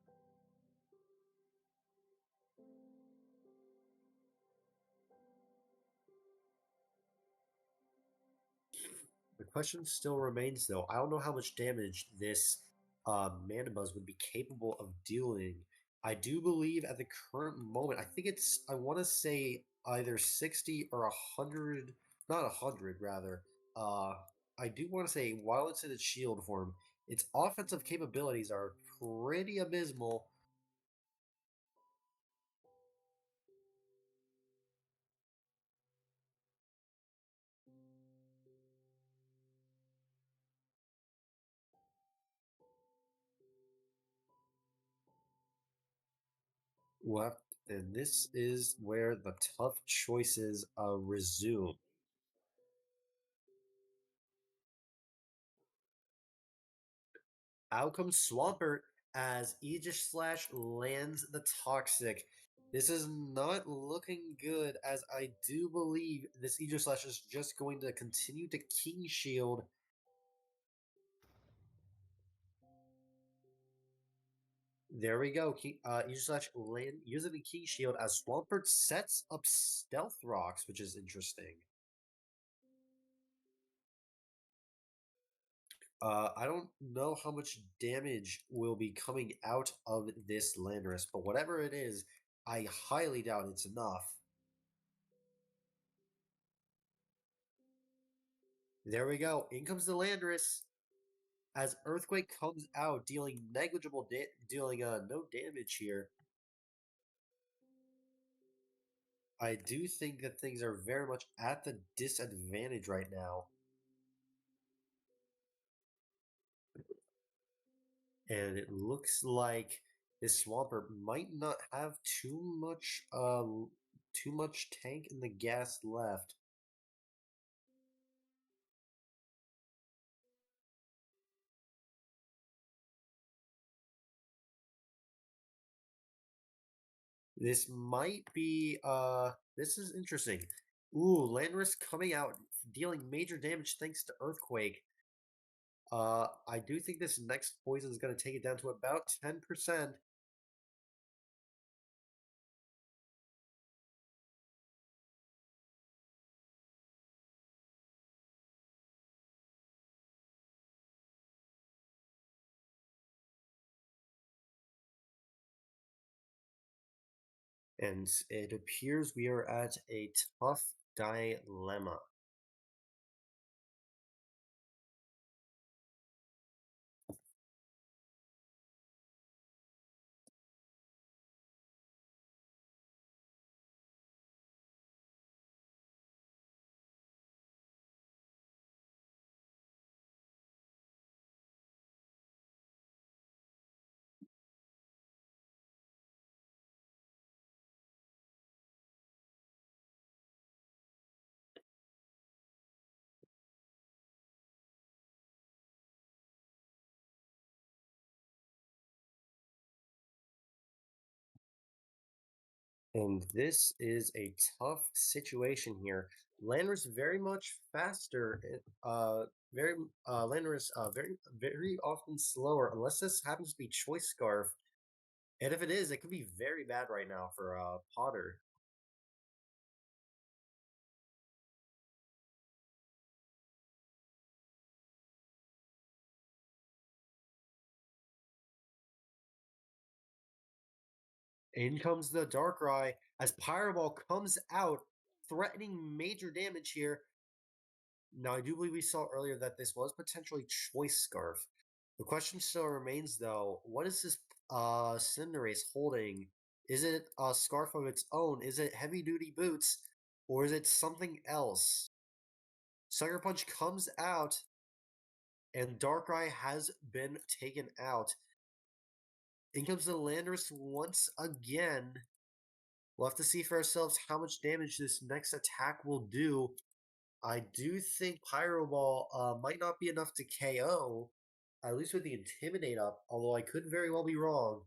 The question still remains, though. I don't know how much damage this Mandibuzz would be capable of dealing. I do believe at the current moment, I think it's, I want to say either 60 or 100, not 100, rather. Uh, I do want to say, while it's in its shield form, its offensive capabilities are pretty abysmal. Left, and this is where the tough choices resume. Out comes Swampert as Aegislash lands the Toxic. This is not looking good, as I do believe this Aegislash is just going to continue to King Shield. There we go. Aegislash using the King Shield as Swampert sets up Stealth Rocks, which is interesting. I don't know how much damage will be coming out of this Landorus, but whatever it is, I highly doubt it's enough. There we go. In comes the Landorus as Earthquake comes out, dealing dealing no damage here. I do think that things are very much at the disadvantage right now. And it looks like this Swampert might not have too much tank in the gas left. This might be this is interesting. Ooh, Landorus coming out dealing major damage thanks to Earthquake. I do think this next poison is going to take it down to about 10%. And it appears we are at a tough dilemma. And this is a tough situation here. Landorus very much faster. Very Landorus very often slower, unless this happens to be Choice Scarf. And if it is, it could be very bad right now for Potter. In comes the Darkrai as Pyro comes out, threatening major damage here. Now, I do believe we saw earlier that this was potentially Choice Scarf. The question still remains, though, what is this Cinderace holding? Is it a scarf of its own? Is it heavy-duty boots? Or is it something else? Sucker Punch comes out, and Darkrai has been taken out. In comes the Landorus once again. We'll have to see for ourselves how much damage this next attack will do. I do think Pyro Ball might not be enough to KO, at least with the Intimidate up, although I could very well be wrong.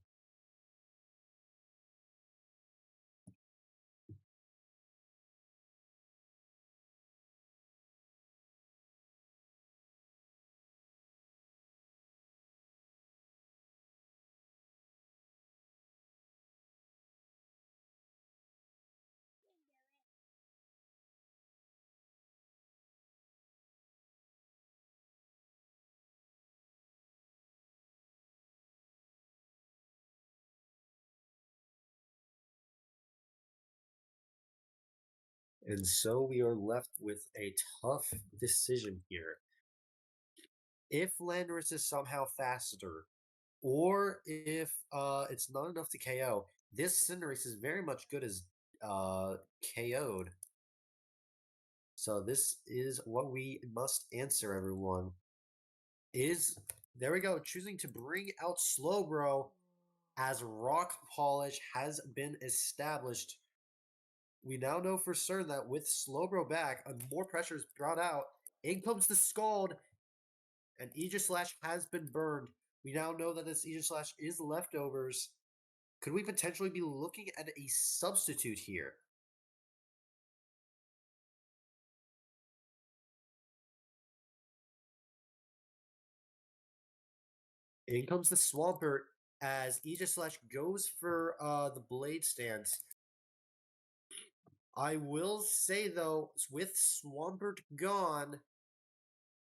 And so we are left with a tough decision here. If Landorus is somehow faster, or if it's not enough to KO, this Cinderace is very much good as KO'd. So this is what we must answer, everyone. There we go, choosing to bring out Slowbro as Rock Polish has been established. We now know for certain that with Slowbro back, more pressure is brought out. In comes the Scald, and Aegislash has been burned. We now know that this Aegislash is leftovers. Could we potentially be looking at a substitute here? In comes the Swampert as Aegislash goes for the Blade Stance. I will say, though, with Swampert gone,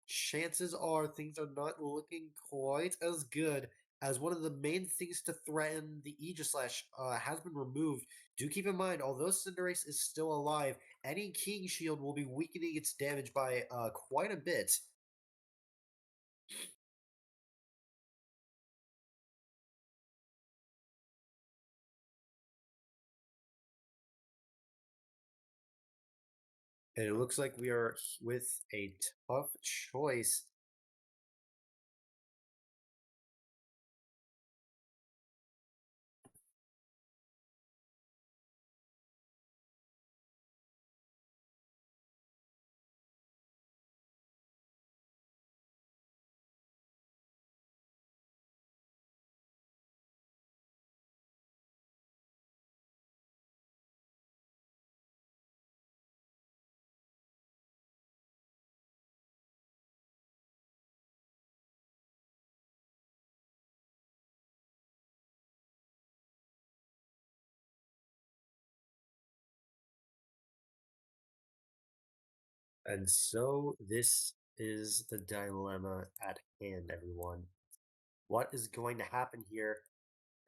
chances are things are not looking quite as good, as one of the main things to threaten the Aegislash has been removed. Do keep in mind, although Cinderace is still alive, any King Shield will be weakening its damage by quite a bit. And it looks like we are with a tough choice. And so this is the dilemma at hand, everyone. What is going to happen here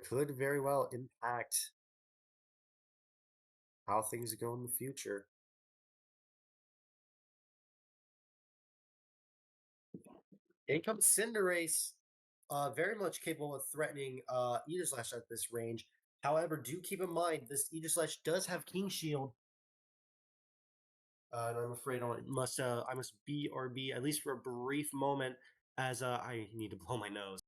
could very well impact how things go in the future. In comes Cinderace, very much capable of threatening Aegislash at this range. However, do keep in mind this Aegislash does have King Shield, and I'm afraid I must BRB at least for a brief moment, as I need to blow my nose.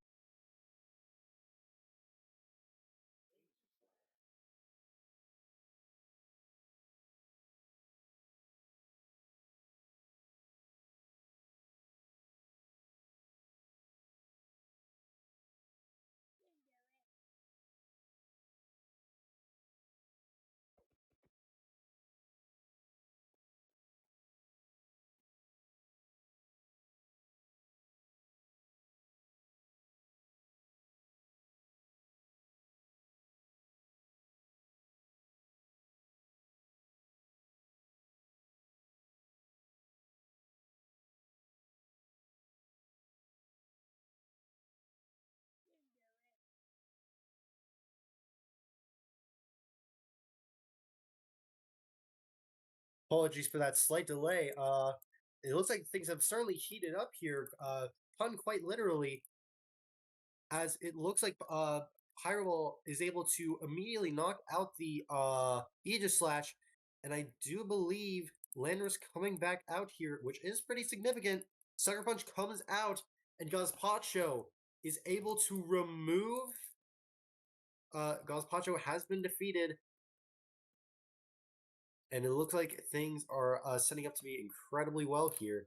Apologies for that slight delay. It looks like things have certainly heated up here, pun quite literally, as it looks like Hyrule is able to immediately knock out the Aegislash, and I do believe Landorus coming back out here, which is pretty significant. Sucker Punch comes out, and Gazpacho is able to remove. Gazpacho has been defeated, and it looks like things are setting up to be incredibly well here.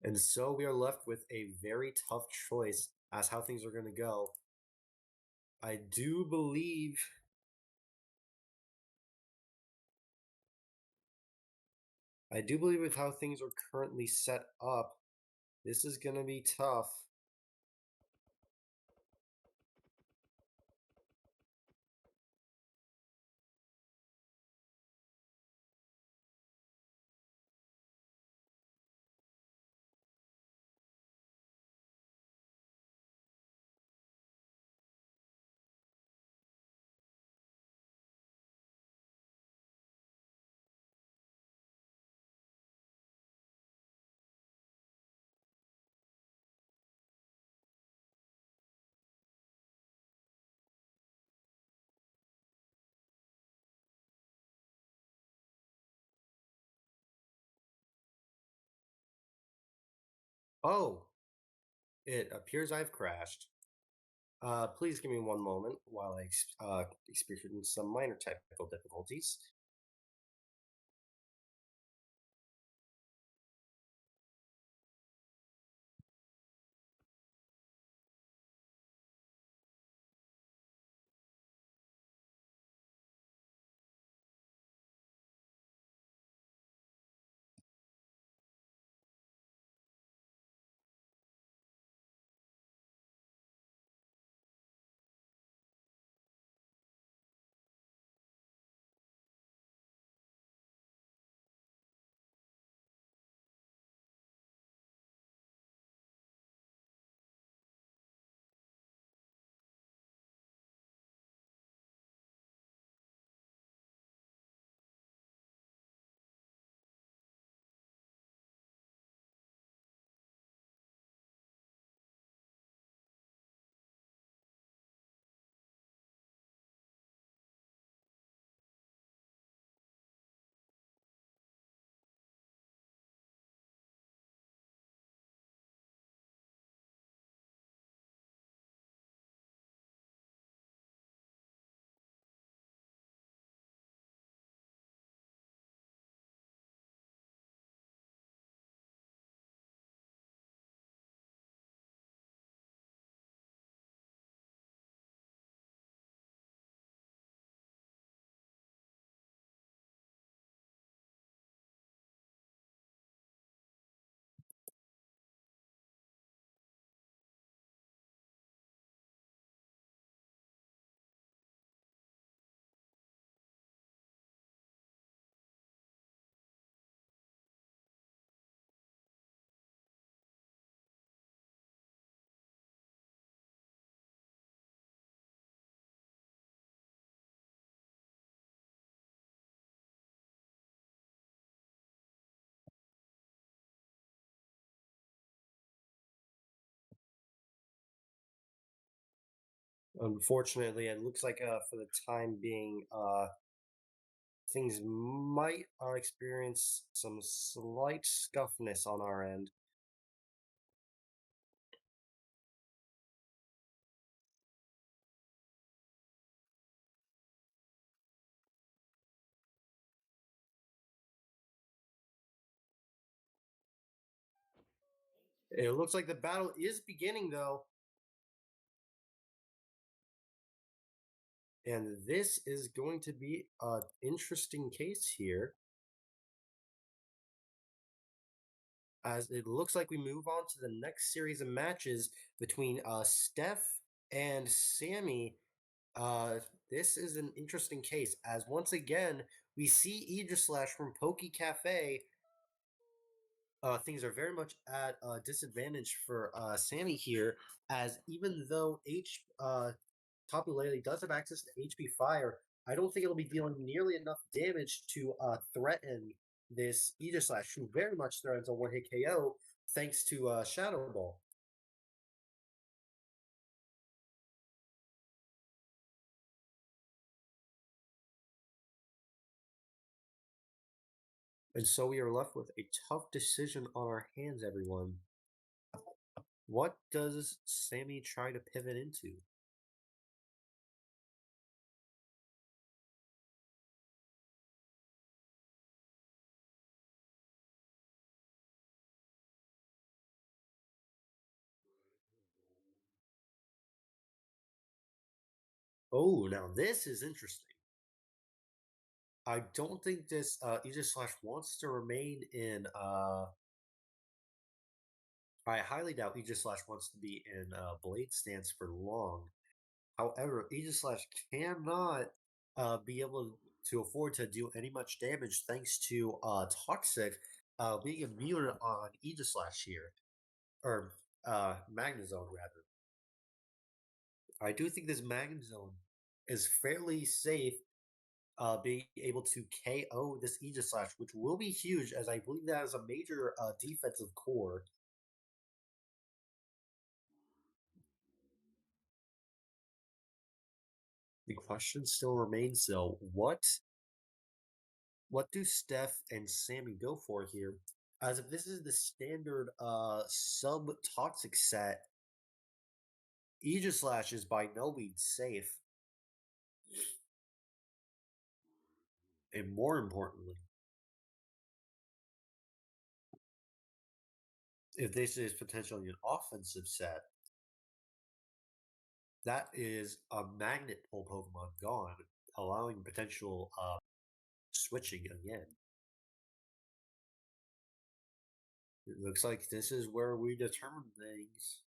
And so we are left with a very tough choice as how things are going to go. I do believe with how things are currently set up, this is going to be tough. Oh, it appears I've crashed. Please give me one moment while I experience some minor technical difficulties. Unfortunately, it looks like for the time being, things might experience some slight scuffness on our end. It looks like the battle is beginning, though. And this is going to be an interesting case here, as it looks like we move on to the next series of matches between Steph and Sammy. Uh, this is an interesting case, as once again, we see Aegislash from Poke Cafe. Things are very much at a disadvantage for Sammy here, as even though Tapu Lele does have access to HP Fire, I don't think it'll be dealing nearly enough damage to threaten this Aegislash, who very much threatens a one-hit KO thanks to Shadow Ball. And so we are left with a tough decision on our hands, everyone. What does Sammy try to pivot into? Oh, now this is interesting. I don't think this Aegislash wants to remain in. I highly doubt Aegislash wants to be in Blade Stance for long. However, Aegislash cannot be able to afford to do any much damage thanks to Toxic being immune on Aegislash here, or Magnezone rather. I do think this Magnezone is fairly safe, being able to KO this Aegislash, which will be huge, as I believe that is a major defensive core. The question still remains, though, what do Steph and Sammy go for here? As if this is the standard sub toxic set, Aegislash is by no means safe. And more importantly, if this is potentially an offensive set, that is a magnet pull Pokemon gone, allowing potential switching again. It looks like this is where we determine things.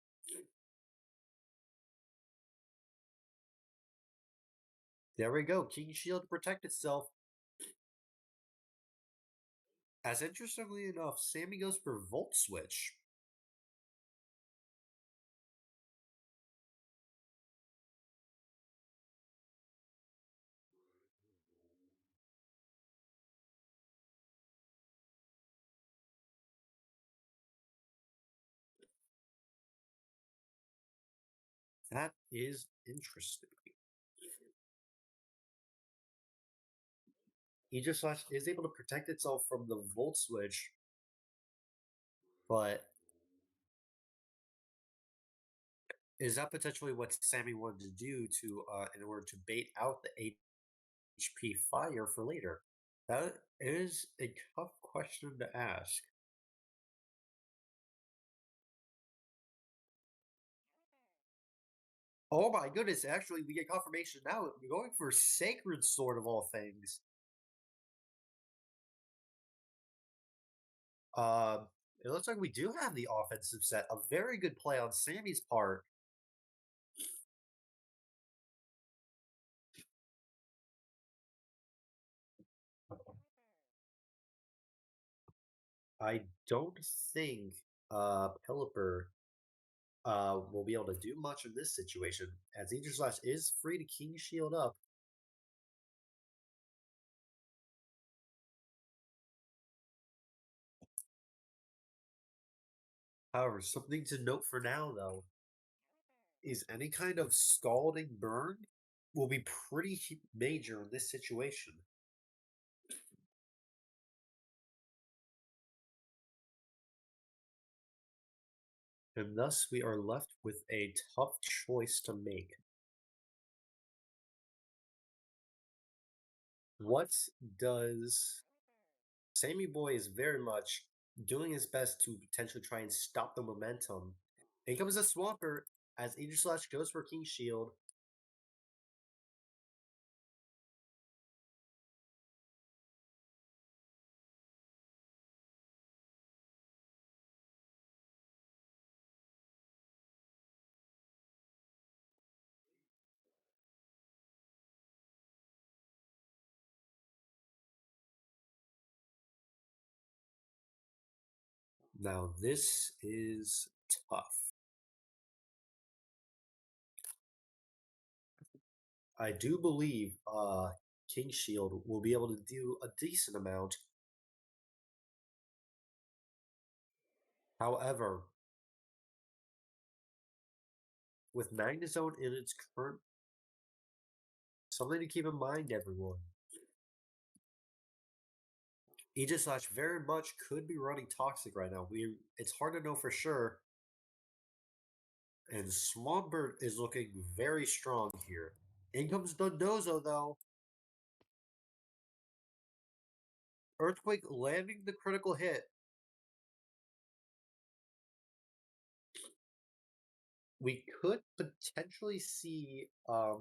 There we go. King Shield to protect itself. As interestingly enough, Sammy goes for Volt Switch. That is interesting. Aegislash is able to protect itself from the Volt Switch, but is that potentially what Sammy wanted to do to in order to bait out the HP Fire for later? That is a tough question to ask. Oh my goodness, actually, we get confirmation now. We're going for Sacred Sword of all things. Um, it looks like we do have the offensive set. A very good play on Sammy's part. I don't think Pelipper will be able to do much in this situation, as Aegislash is free to King Shield up. However, something to note for now, though. is any kind of scalding burn will be pretty major in this situation. And thus we are left with a tough choice to make. What does Sammy Boy is very much doing his best to potentially try and stop the momentum. In comes the Swampert as Aegislash goes for King Shield. Now this is tough. I do believe King Shield will be able to do a decent amount. However, with Magnezone in its current, something to keep in mind, everyone. Aegislash very much could be running Toxic right now. It's hard to know for sure. And Swampert is looking very strong here. In comes Dondozo, though. Earthquake landing the critical hit. We could potentially see a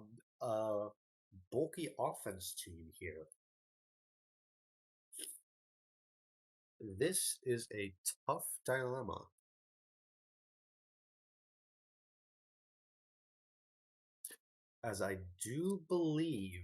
bulky offense team here. This is a tough dilemma. As I do believe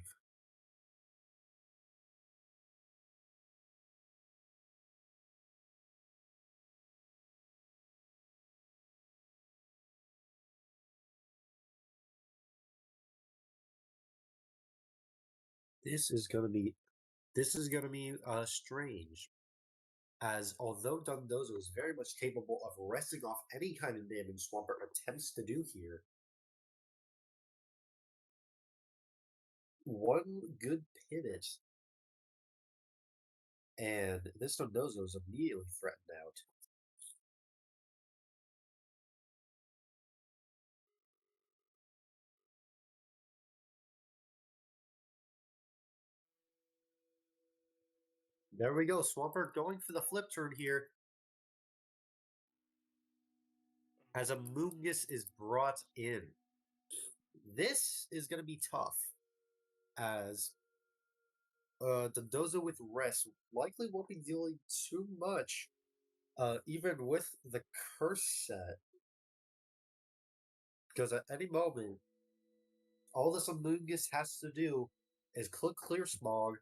this is gonna be strange. As although Dondozo is very much capable of wresting off any kind of damage Swampert attempts to do here, one good pivot and this Dondozo is immediately threatened out. There we go, Swampert going for the flip turn here. As a Moongus is brought in. This is going to be tough, as Dondozo with rest likely won't be dealing too much, even with the curse set. Because at any moment, all this Amoongus has to do is click Clear Smog.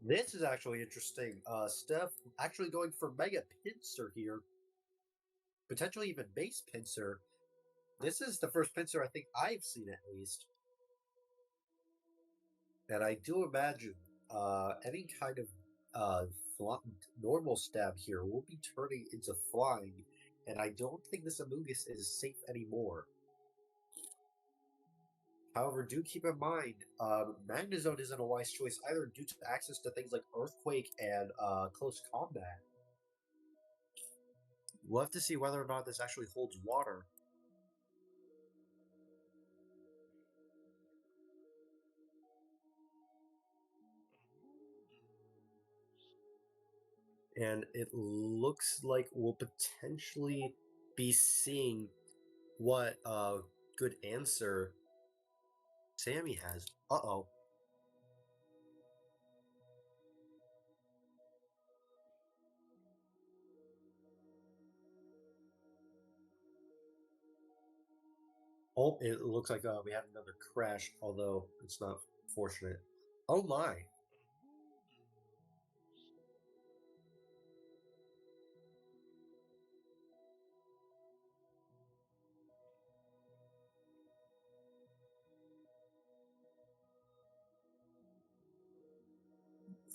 This is actually interesting. Steph actually going for Mega Pinsir here. Potentially even Base Pinsir. This is the first Pinsir I think I've seen at least. And I do imagine any kind of normal stab here will be turning into flying, and I don't think this Amoongus is safe anymore. However, do keep in mind, Magnezone isn't a wise choice either due to access to things like Earthquake and Close Combat. We'll have to see whether or not this actually holds water. And it looks like we'll potentially be seeing what good answer Sammy has. Uh-oh. Oh, it looks like we had another crash, although it's not fortunate. Oh my.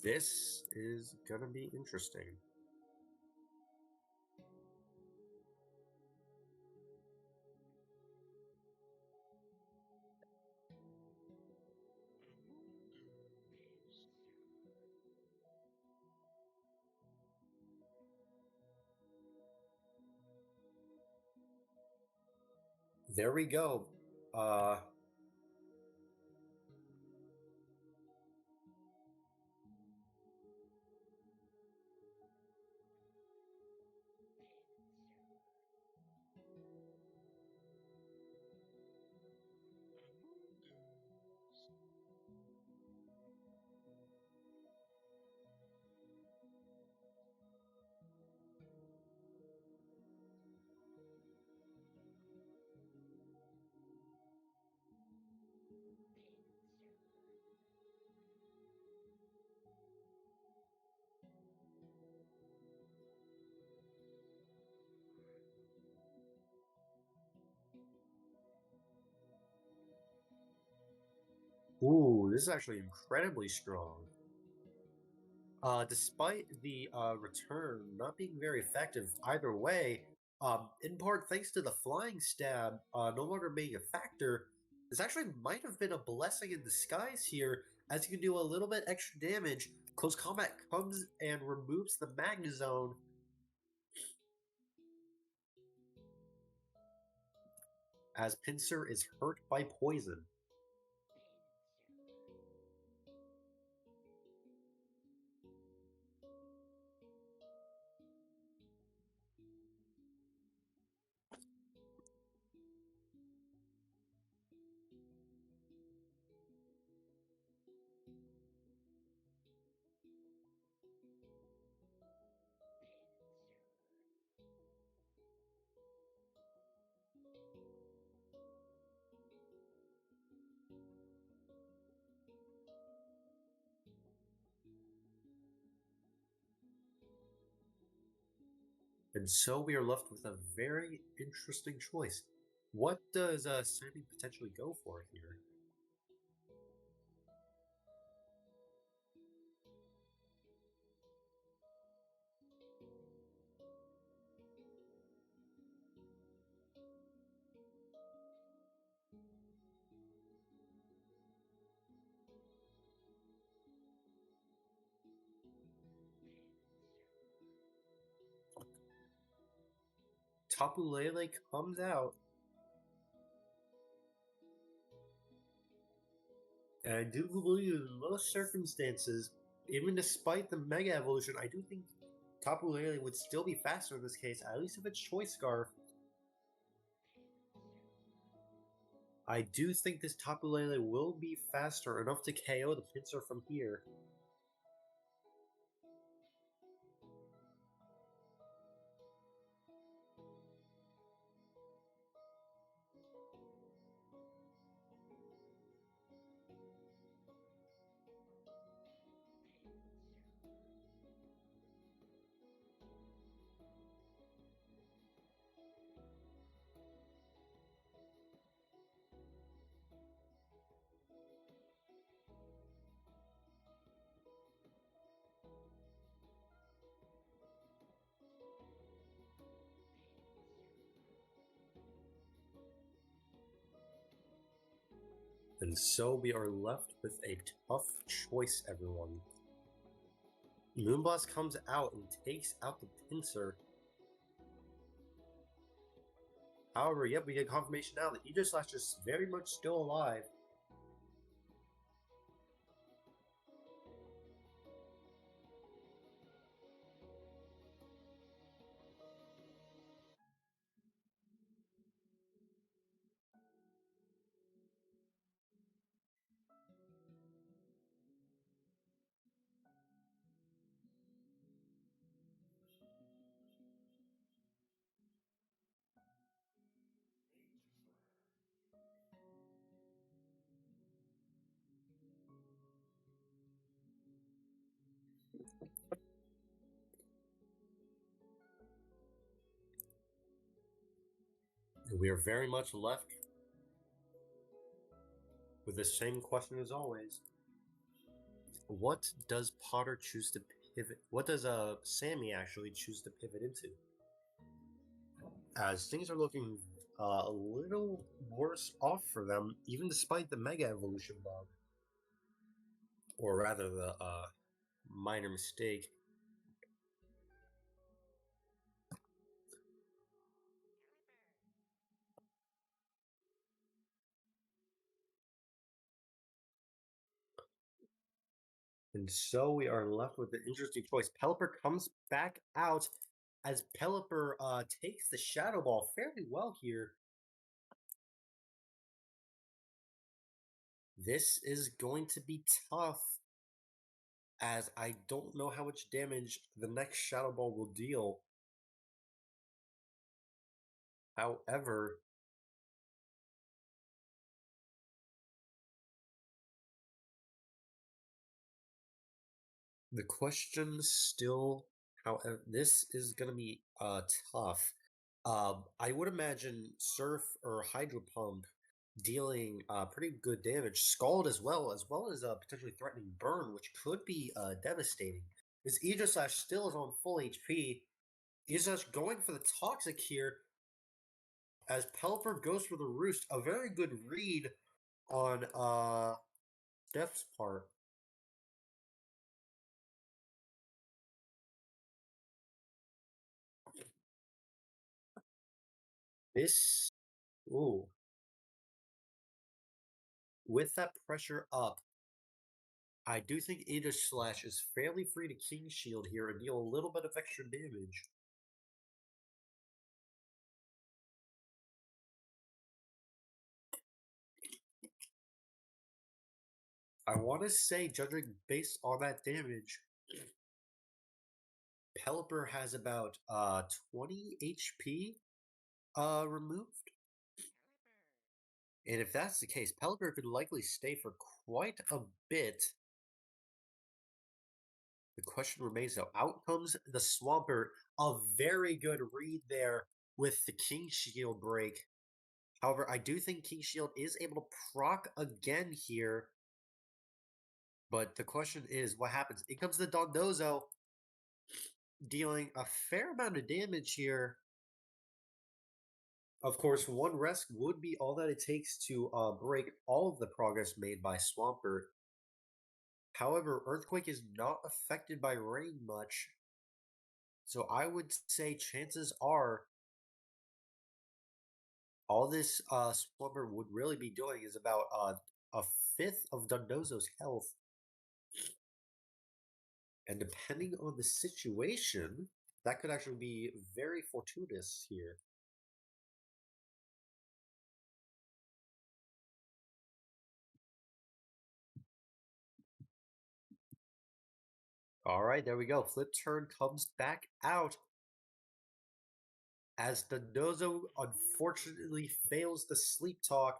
This is gonna be interesting. There we go. Ooh, this is actually incredibly strong. Despite the return not being very effective either way, in part thanks to the flying stab no longer being a factor, this actually might have been a blessing in disguise here, as you can do a little bit extra damage. Close Combat comes and removes the Magnezone, as Pinsir is hurt by poison. And so we are left with a very interesting choice. What does Sandy potentially go for here? Tapu Lele comes out, and I do believe in most circumstances, even despite the Mega Evolution, I do think Tapu Lele would still be faster in this case, at least if it's Choice Scarf. I do think this Tapu Lele will be faster enough to KO the Pinsir from here. And so we are left with a tough choice, everyone. Moonblast comes out and takes out the Pinsir. However, yep, we get confirmation now that Aegislash is very much still alive. And we are very much left with the same question as always. What does Potter choose to pivot? What does Sammy actually choose to pivot into? As things are looking a little worse off for them, even despite the Mega Evolution bug, or rather the minor mistake. And so we are left with an interesting choice. Pelipper comes back out as Pelipper takes the Shadow Ball fairly well here. This is going to be tough, as I don't know how much damage the next Shadow Ball will deal. However, the question still, however, this is going to be tough. I would imagine Surf or Hydro Pump dealing pretty good damage. Scald as well as potentially threatening Burn, which could be devastating. This Aegislash still is on full HP. Aegislash going for the Toxic here as Pelipper goes for the Roost. A very good read on Steph's part. This, ooh, with that pressure up, I do think Aegislash is fairly free to King Shield here and deal a little bit of extra damage. I want to say, judging based on that damage, Pelipper has about 20 HP removed. And if that's the case, Pelipper could likely stay for quite a bit. The question remains though, out comes the Swampert. A very good read there with the King Shield break. However, I do think King Shield is able to proc again here. But the question is, what happens? In comes the Dondozo, dealing a fair amount of damage here. Of course, one rest would be all that it takes to break all of the progress made by Swampert. However, Earthquake is not affected by rain much, so I would say chances are all this Swampert would really be doing is about a fifth of Dondozo's health. And depending on the situation, that could actually be very fortuitous here. All right, there we go. Flip turn comes back out as Dondozo unfortunately fails the sleep talk.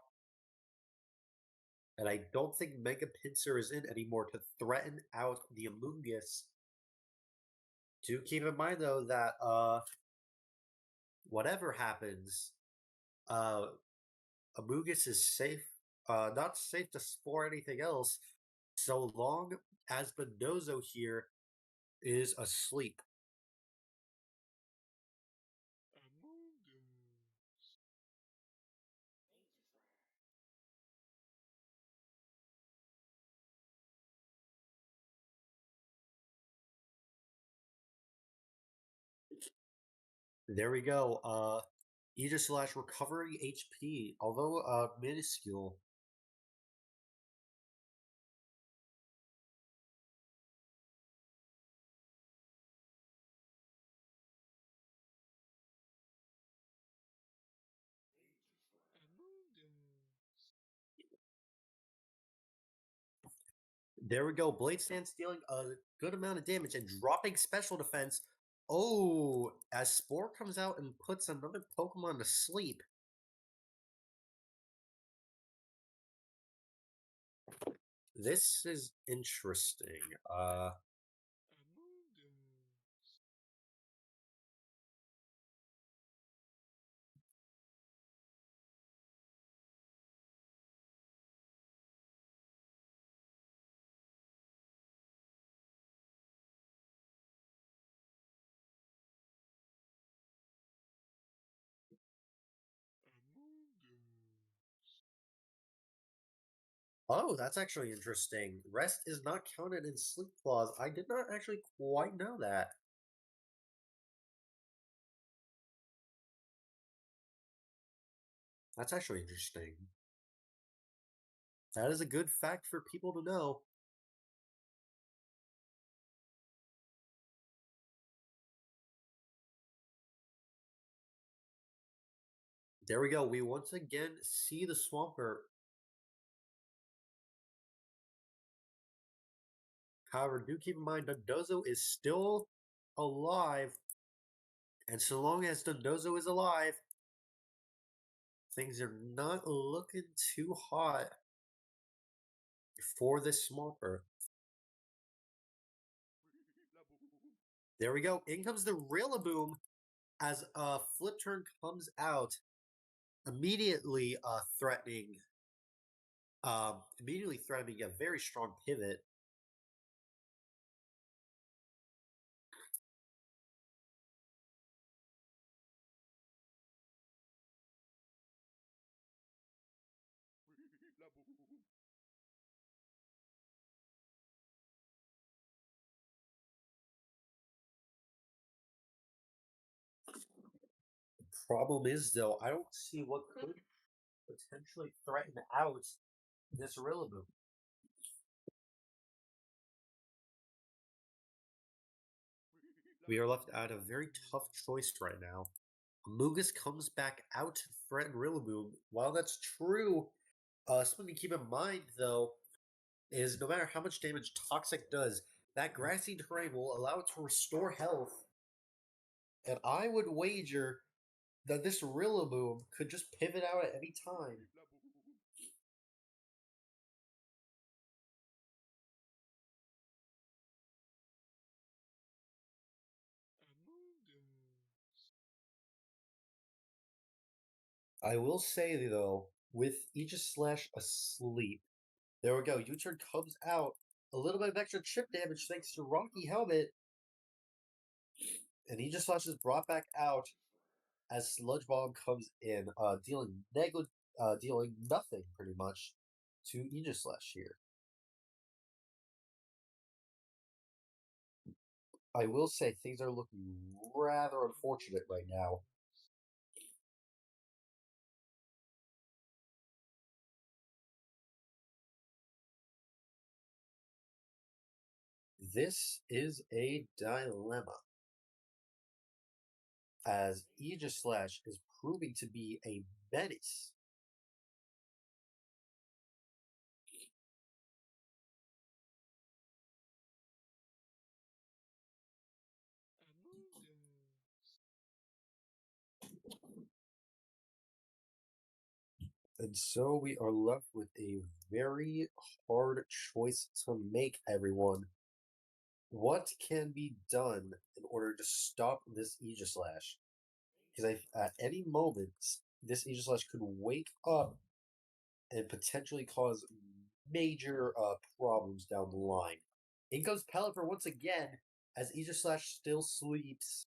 And I don't think Mega Pinsir is in anymore to threaten out the Amoonguss. Do keep in mind though that whatever happens, Amoonguss is safe, not safe to spore anything else, so long as Dondozo here is asleep. There we go. Aegislash recovering HP, although minuscule. There we go. Blade Stance dealing a good amount of damage and dropping special defense. Oh, as Spore comes out and puts another Pokemon to sleep. This is interesting. Oh, that's actually interesting. Rest is not counted in sleep clause. I did not actually quite know that. That's actually interesting. That is a good fact for people to know. There we go. We once again see the Swampert. However, do keep in mind Dundozo is still alive. And so long as Dundozo is alive, things are not looking too hot for this Swampert. There we go. In comes the Rillaboom as a flip turn comes out, immediately threatening a very strong pivot. Problem is, though, I don't see what could potentially threaten out this Rillaboom. We are left at a very tough choice right now. Amogus comes back out to threaten Rillaboom. While that's true, something to keep in mind, though, is no matter how much damage Toxic does, that grassy terrain will allow it to restore health. And I would wager that this Rillaboom could just pivot out at any time. I will say, though, with Aegis Slash asleep, there we go. U-turn comes out. A little bit of extra chip damage thanks to Rocky Helmet. And Aegis Slash is brought back out as Sludge Bomb comes in, dealing nothing pretty much to Aegis Slash here. I will say things are looking rather unfortunate right now. This is a dilemma, as Aegis Slash is proving to be a menace. And so we are left with a very hard choice to make, everyone. What can be done in order to stop this Aegis Slash? Because at any moment, this Aegis Slash could wake up and potentially cause major problems down the line. In goes Pelipper once again, as Aegis Slash still sleeps.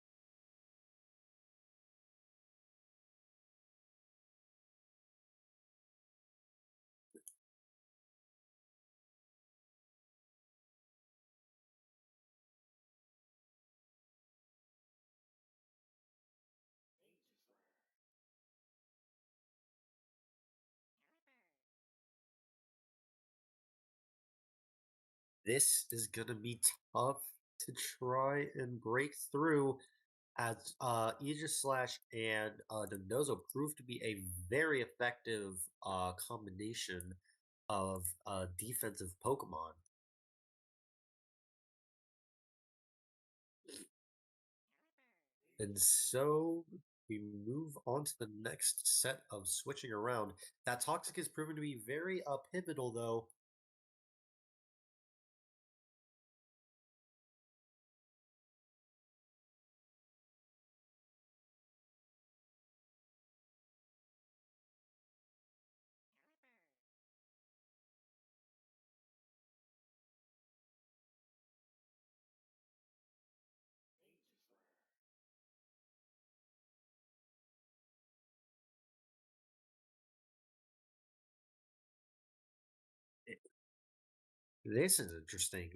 This is going to be tough to try and break through, as Aegis Slash and Dondozo proved to be a very effective combination of defensive Pokemon. And so we move on to the next set of switching around. That Toxic is proven to be very pivotal, though. This is interesting.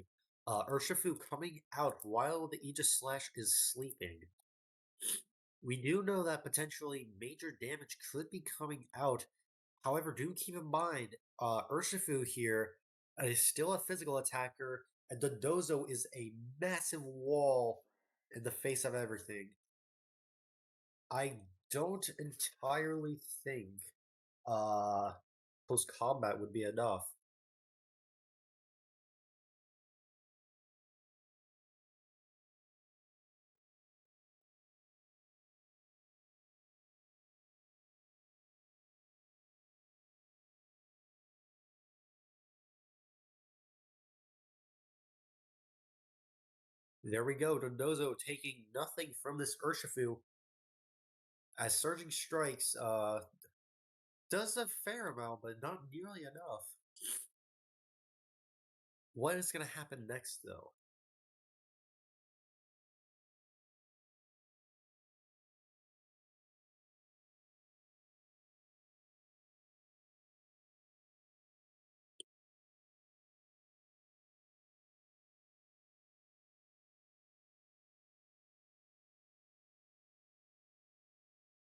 Urshifu coming out while the Aegis Slash is sleeping. We do know that potentially major damage could be coming out. However, do keep in mind, Urshifu here is still a physical attacker, and the Dozo is a massive wall in the face of everything. I don't entirely think uh, close combat would be enough. There we go, Dondozo taking nothing from this Urshifu as Surging Strikes does a fair amount, but not nearly enough. What is going to happen next, though?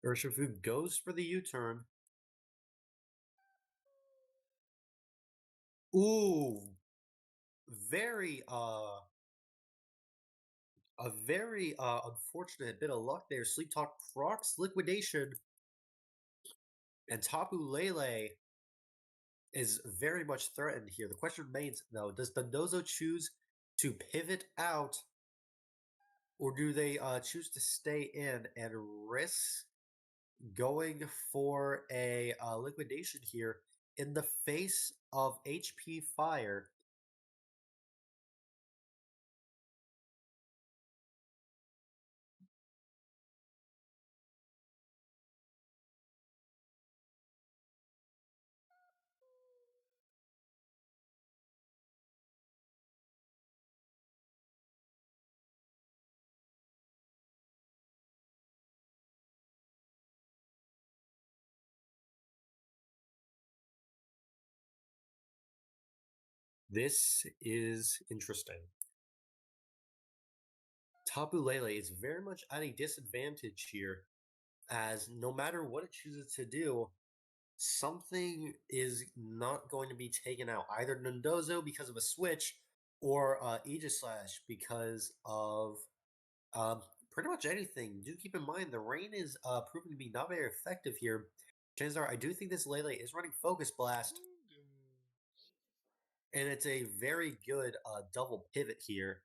Urshifu goes for the U-turn. Ooh, very a very unfortunate bit of luck there. Sleep Talk procs liquidation, and Tapu Lele is very much threatened here. The question remains, though, does Dondozo choose to pivot out, or do they choose to stay in and risk going for a liquidation here in the face of HP Fire? This is interesting. Tapu Lele is very much at a disadvantage here, as no matter what it chooses to do, something is not going to be taken out. Either Nundozo because of a switch, or Aegis Slash because of um, pretty much anything. Do keep in mind the rain is proven to be not very effective here. Chances are, I do think this Lele is running Focus Blast, and it's a very good double pivot here.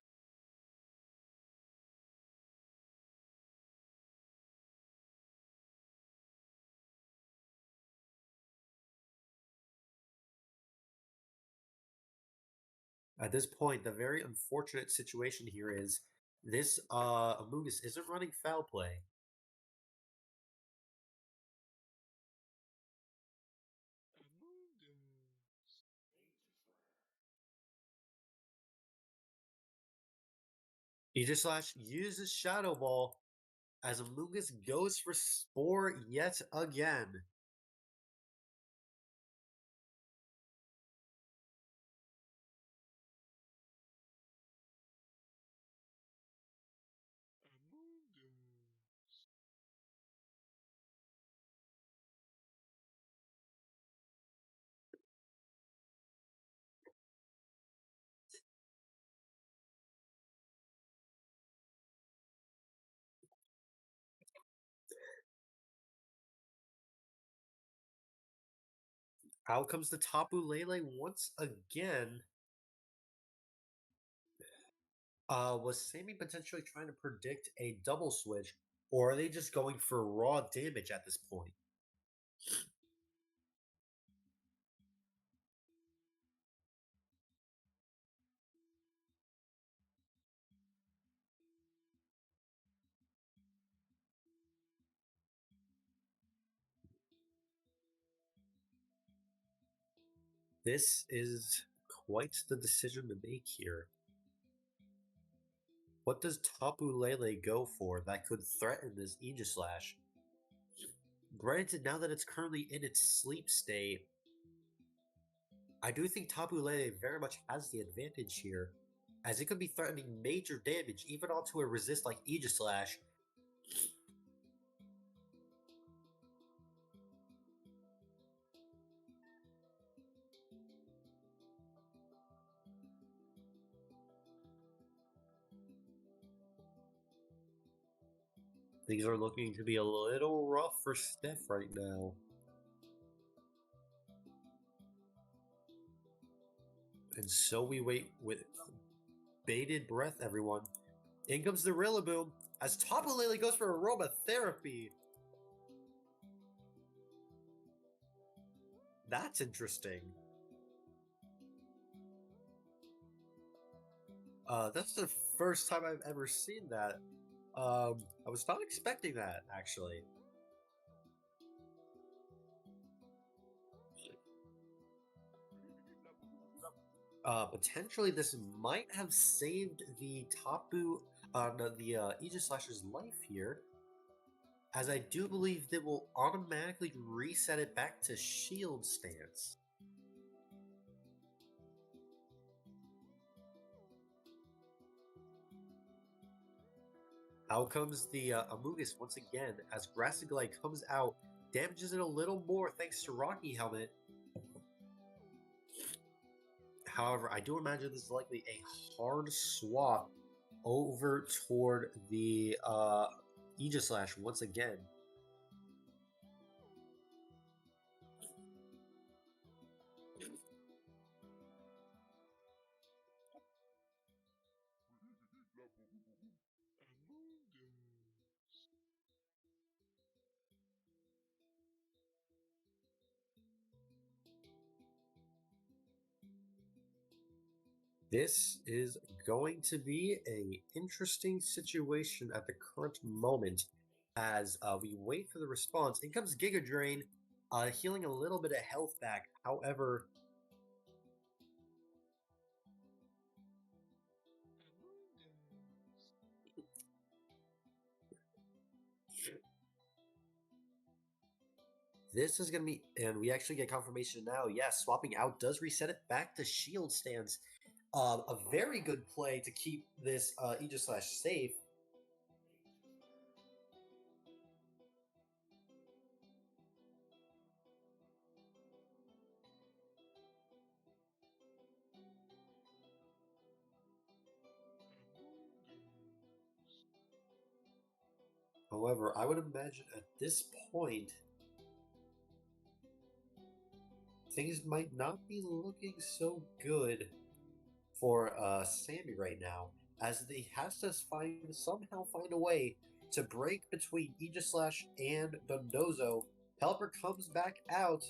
At this point, the very unfortunate situation here is this Amogus isn't running foul play. Aegis Slash uses Shadow Ball as Amogus goes for Spore yet again. Out comes the Tapu Lele once again. Was Sammy potentially trying to predict a double switch, or are they just going for raw damage at this point? This is quite the decision to make here. What does Tapu Lele go for that could threaten this Aegis Slash? Granted, now that it's currently in its sleep state, I do think Tabu Lele very much has the advantage here, as it could be threatening major damage even onto a resist like Aegislash. Things are looking to be a little rough for Steph right now. And so we wait with bated breath, everyone. In comes the Rillaboom as Tapu Lele goes for aromatherapy. That's interesting. That's the first time I've ever seen that. I was not expecting that, actually. Potentially this might have saved the Tapu, no, the Aegislash's life here, as I do believe that will automatically reset it back to shield stance. Out comes the Amogus once again as Grassy Glide comes out, damages it a little more thanks to Rocky Helmet. However, I do imagine this is likely a hard swap over toward the Aegislash once again. This is going to be a interesting situation at the current moment as we wait for the response. In comes Giga Drain, healing a little bit of health back. However, this is going to be, and we actually get confirmation now. Yes, swapping out does reset it back to shield stance. A very good play to keep this Aegislash safe. However, I would imagine at this point, things might not be looking so good for Sammy right now, as he has to somehow find a way to break between Aegislash and Dondozo. Pelipper comes back out.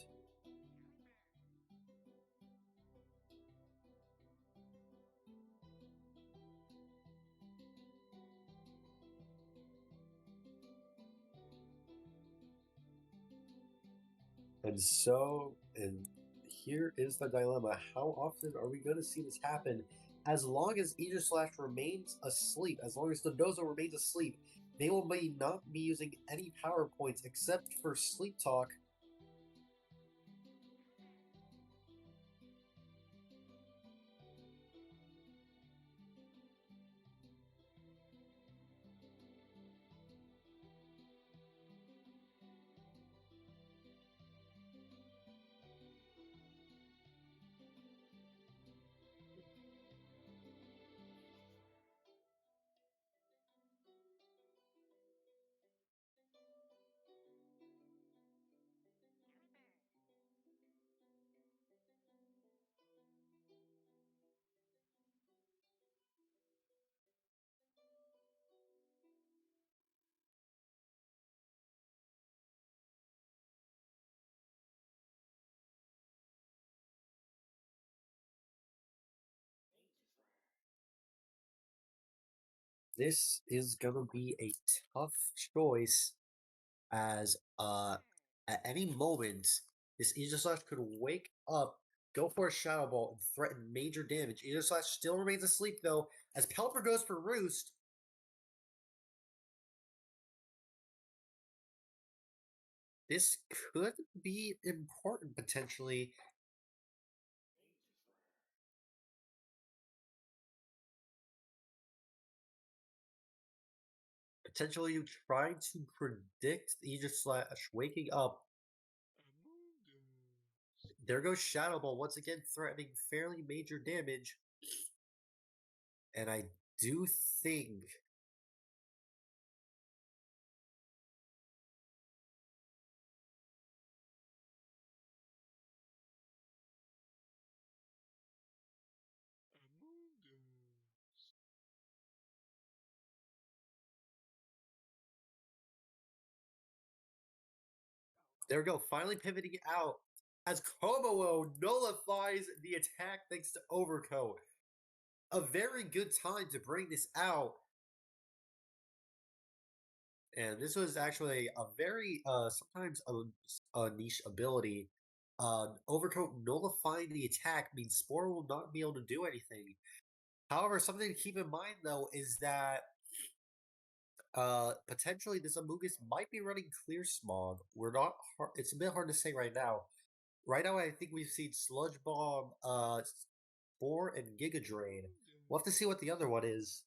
And here is the dilemma. How often are we going to see this happen? As long as Aegislash remains asleep, as long as Dondozo remains asleep, they will not be using any power points except for Sleep Talk. This is going to be a tough choice as at any moment this Aegislash could wake up, go for a Shadow Ball, and threaten major damage. Aegislash still remains asleep though, as Pelipper goes for Roost. This could be important potentially. Potentially you trying to predict Aegis Slash waking up. There goes Shadow Ball once again, threatening fairly major damage. And I do think there we go, finally pivoting out as Komodo nullifies the attack thanks to Overcoat. A very good time to bring this out. And this was actually a very sometimes a niche ability. Overcoat nullifying the attack means Spore will not be able to do anything. However, something to keep in mind though is that potentially this Amogus might be running Clear Smog. We're not. It's a bit hard to say right now. Right now, I think we've seen Sludge Bomb, Spore, and Giga Drain. We'll have to see what the other one is.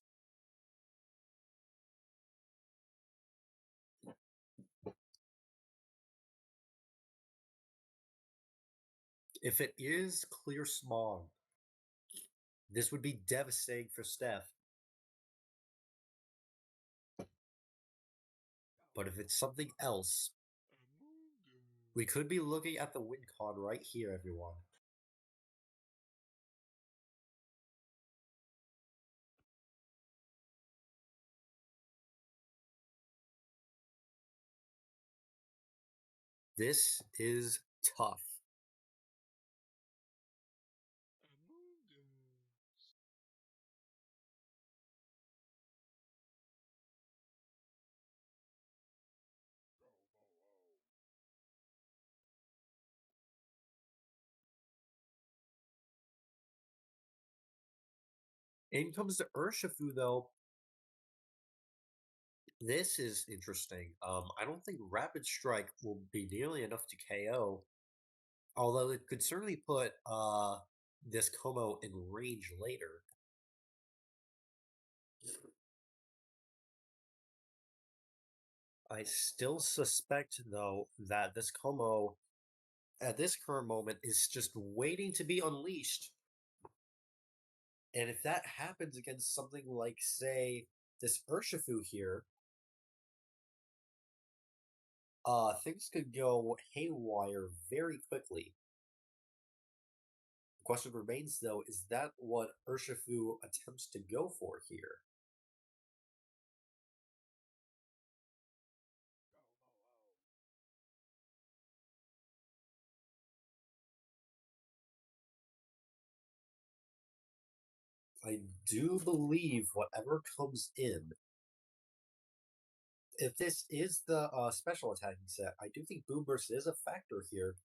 If it is Clear Smog, this would be devastating for Steph. But if it's something else, we could be looking at the win con right here, everyone. This is tough. In comes to Urshifu, though. This is interesting. I don't think Rapid Strike will be nearly enough to KO. Although it could certainly put this Como in range later. I still suspect, though, that this Como, at this current moment, is just waiting to be unleashed. And if that happens against something like, say, this Urshifu here, things could go haywire very quickly. The question remains, though, is that what Urshifu attempts to go for here? I do believe whatever comes in, if this is the special attacking set, I do think Boom Burst is a factor here.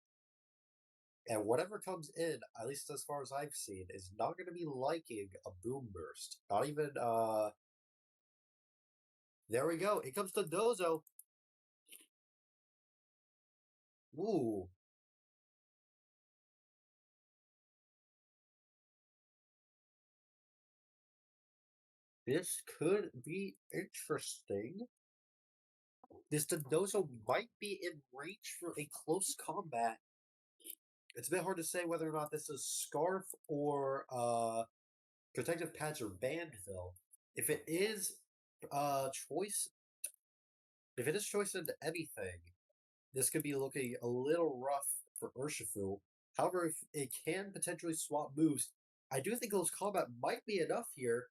And whatever comes in, at least as far as I've seen, is not going to be liking a Boom Burst. Not even, there we go. It comes to Dozo. Ooh. This could be interesting. This Dozo might be in range for a close combat. It's a bit hard to say whether or not this is Scarf or Protective Patch are banned, though. If it is choice, if it is choice into anything, this could be looking a little rough for Urshifu. However, if it can potentially swap moves, I do think close combat might be enough here.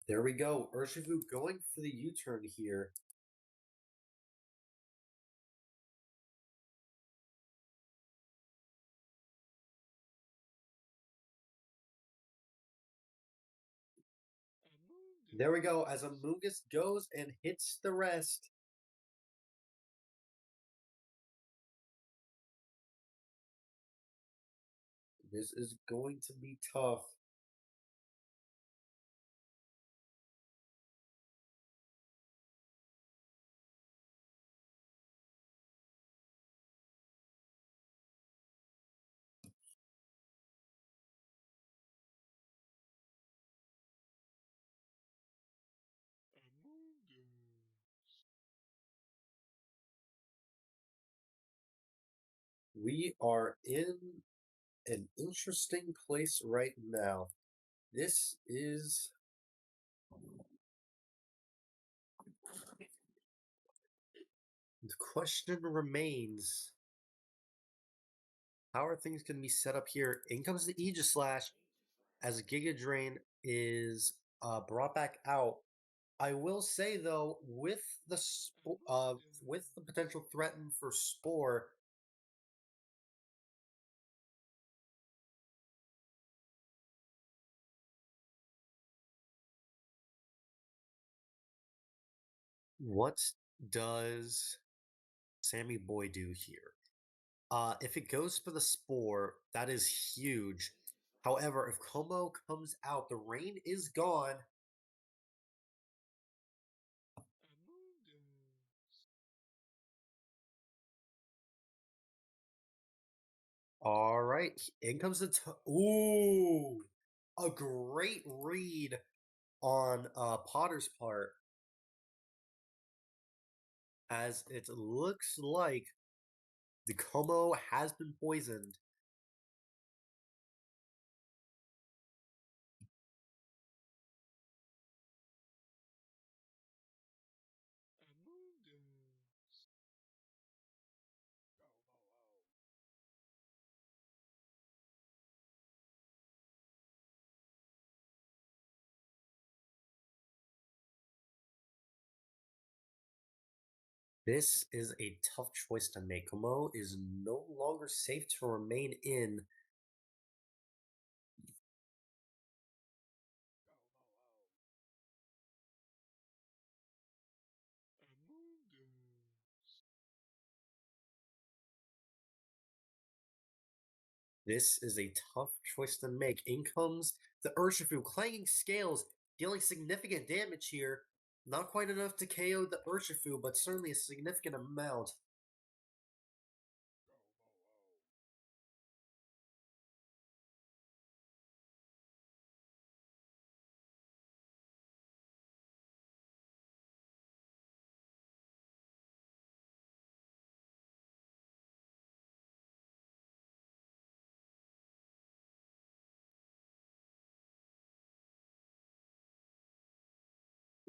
There we go. Urshifu going for the U-turn here. There we go. As Amoonguss goes and hits the rest. This is going to be tough. We are in an interesting place right now. This is the question remains. How are things going to be set up here? In comes the Aegis Slash as Giga Drain is brought back out. I will say though, with the potential threaten for Spore, what does Sammy Boy do here? If it goes for the Spore, that is huge. However, if Como comes out, the rain is gone. All right, in comes the ooh, a great read on Potter's part, as it looks like the Como has been poisoned. This is a tough choice to make. Como is no longer safe to remain in. This is a tough choice to make. In comes the Urshifu, clanging scales, dealing significant damage here. Not quite enough to KO the Urshifu, but certainly a significant amount.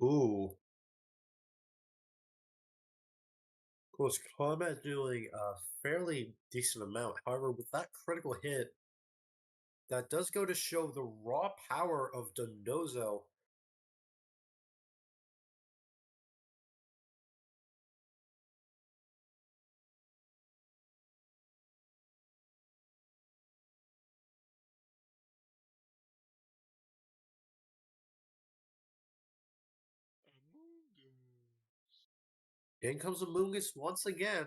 Ooh. Close combat doing a fairly decent amount. However, with that critical hit, that does go to show the raw power of Dondozo. In comes Amoonguss once again.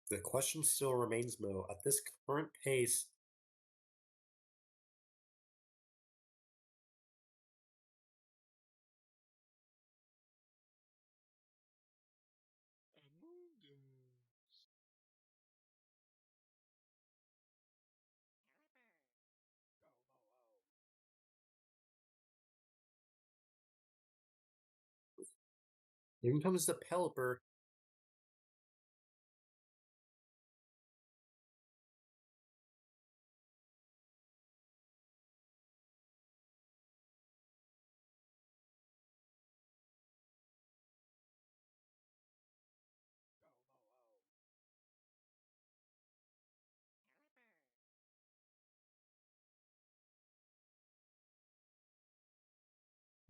The question still remains, Mo, at this current pace, in comes the Pelipper.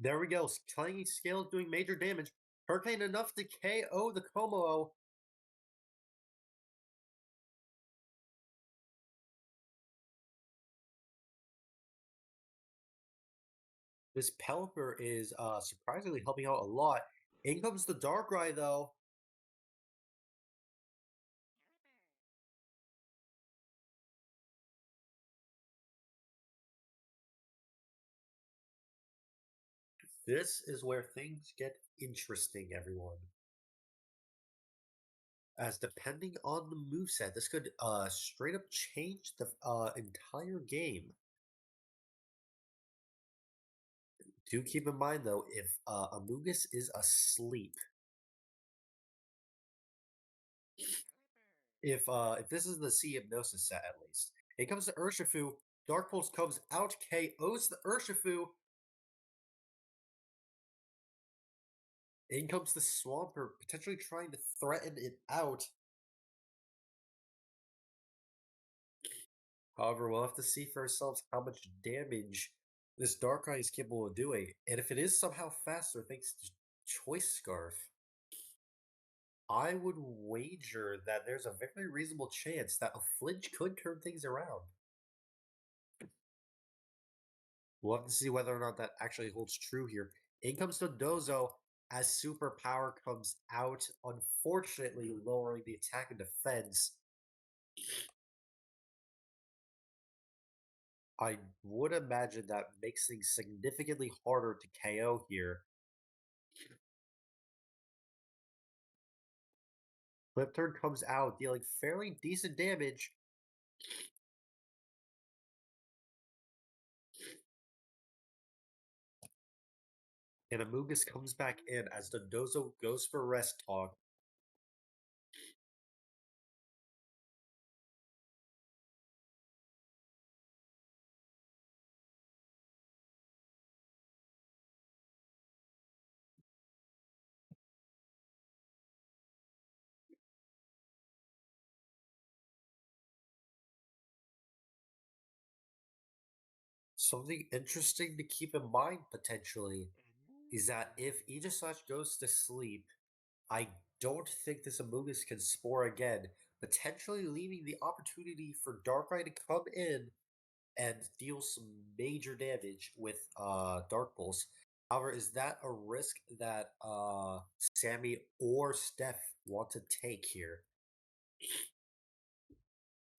There we go. Tiny scale doing major damage. Hurricane enough to KO the Como. This Pelipper is surprisingly helping out a lot. In comes the Darkrai, though. This is where things get interesting, everyone. As depending on the moveset, this could straight up change the entire game. Do keep in mind, though, if Amogus is asleep, if this is the Sea Hypnosis set at least, it comes to Urshifu. Dark Pulse comes out, KOs the Urshifu. In comes the Swampert, potentially trying to threaten it out. However, we'll have to see for ourselves how much damage this Darkrai is capable of doing. And if it is somehow faster thanks to Choice Scarf, I would wager that there's a very reasonable chance that a flinch could turn things around. We'll have to see whether or not that actually holds true here. In comes Dozo as Superpower comes out, unfortunately lowering the attack and defense. I would imagine that makes things significantly harder to KO here. Flip turn comes out, dealing fairly decent damage. And Amogus comes back in as Dondozo goes for rest talk. Something interesting to keep in mind potentially is that if Aegislash goes to sleep, I don't think this Amogus can spore again, potentially leaving the opportunity for Darkrai to come in and deal some major damage with Dark Pulse. However, is that a risk that Sammy or Steph want to take here?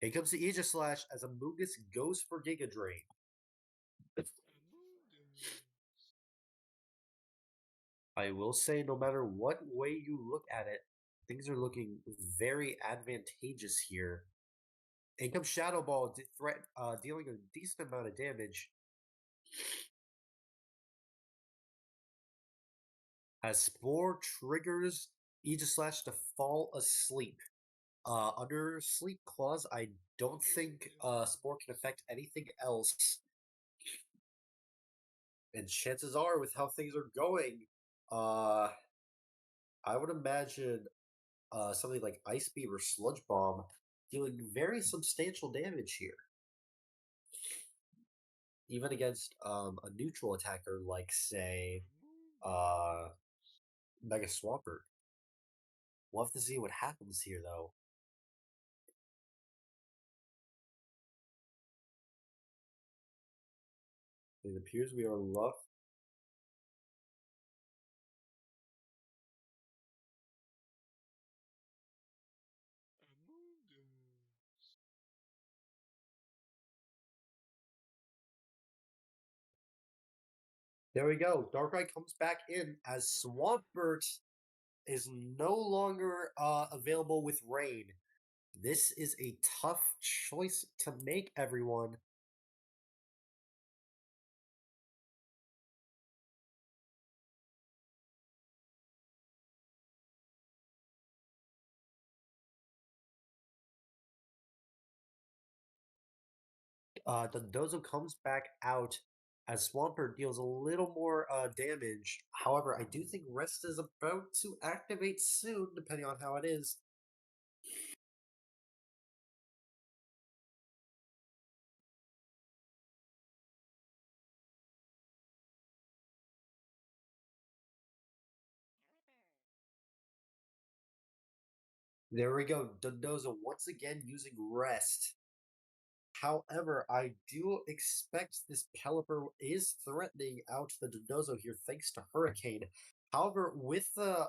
Here comes the Aegislash as Amogus goes for Giga Drain. I will say, no matter what way you look at it, things are looking very advantageous here. In comes Shadow Ball, dealing a decent amount of damage. As Spore triggers Aegislash to fall asleep. Under Sleep Clause, I don't think Spore can affect anything else. And chances are, with how things are going, I would imagine something like Ice Beam or Sludge Bomb dealing very substantial damage here. Even against a neutral attacker like, say, Mega Swampert. We'll have to see what happens here, though. It appears we are left. There we go. Darkrai comes back in as Swampert is no longer available with Rain. This is a tough choice to make, everyone. Dondozo comes back out as Swampert deals a little more damage. However, I do think Rest is about to activate soon, depending on how it is. There we go. Dondozo once again using rest. However, I do expect this Pelipper is threatening out the Dondozo here thanks to Hurricane. However, with the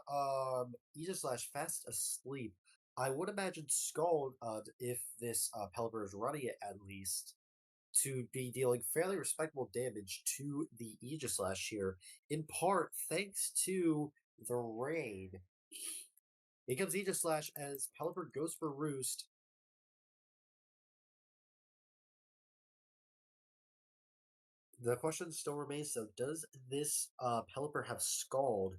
Aegislash fast asleep, I would imagine Scald, if this Pelipper is running it at least, to be dealing fairly respectable damage to the Aegislash here, in part thanks to the rain. Here comes Aegislash as Pelipper goes for Roost. The question still remains though, does this Pelipper have Scald?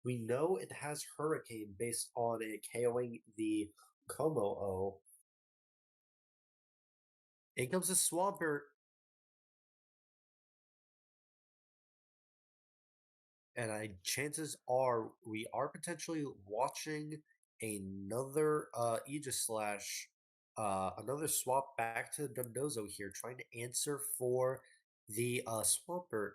We know it has Hurricane based on it KOing the Como-O. In comes the Swampert. And chances are we are potentially watching another Aegislash, another swap back to Dondozo here, trying to answer for the Swampert.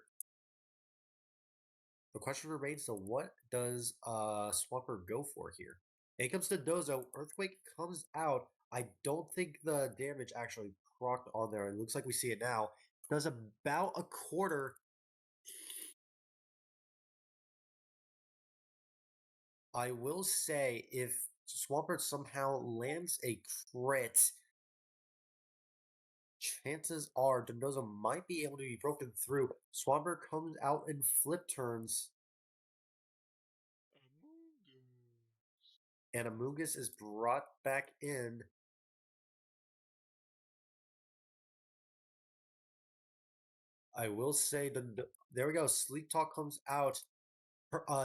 The question remains though, what does Swampert go for here? It comes to Dozo, Earthquake comes out. I don't think the damage actually procced on there. It looks like we see it now. Does about a quarter. I will say if Swampert somehow lands a crit, chances are Dondozo might be able to be broken through. Swampert comes out in flip turns, and Amoonguss is brought back in. I will say there we go. Sleep Talk comes out.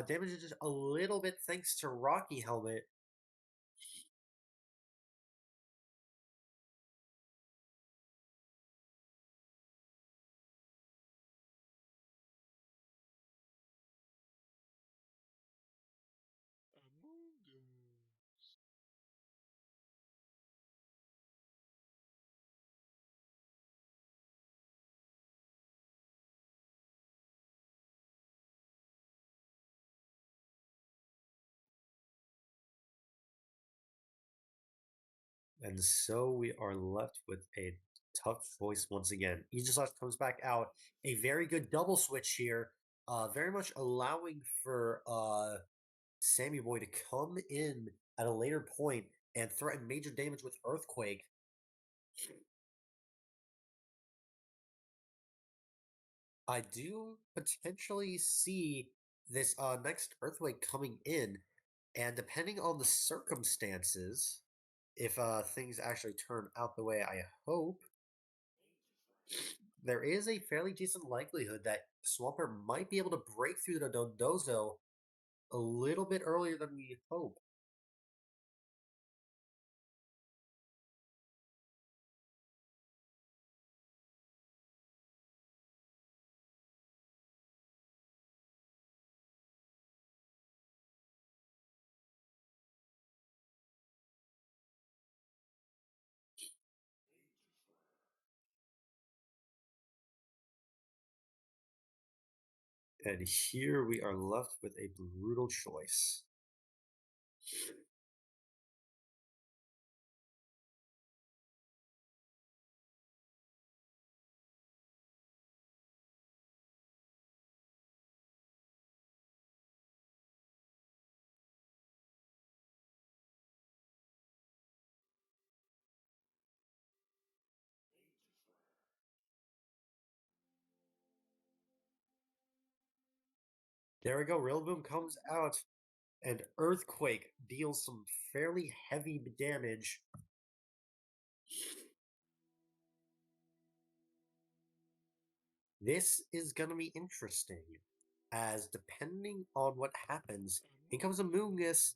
Damage is just a little bit thanks to Rocky Helmet. And so we are left with a tough choice once again. Aegislash comes back out. A very good double switch here. Very much allowing for Sammy Boy to come in at a later point and threaten major damage with Earthquake. I do potentially see this next Earthquake coming in, and depending on the circumstances, if things actually turn out the way I hope, there is a fairly decent likelihood that Swampert might be able to break through the Dondozo a little bit earlier than we hope. And here we are left with a brutal choice. There we go. Rillaboom comes out, and Earthquake deals some fairly heavy damage. This is going to be interesting, as depending on what happens, in comes Amoonguss,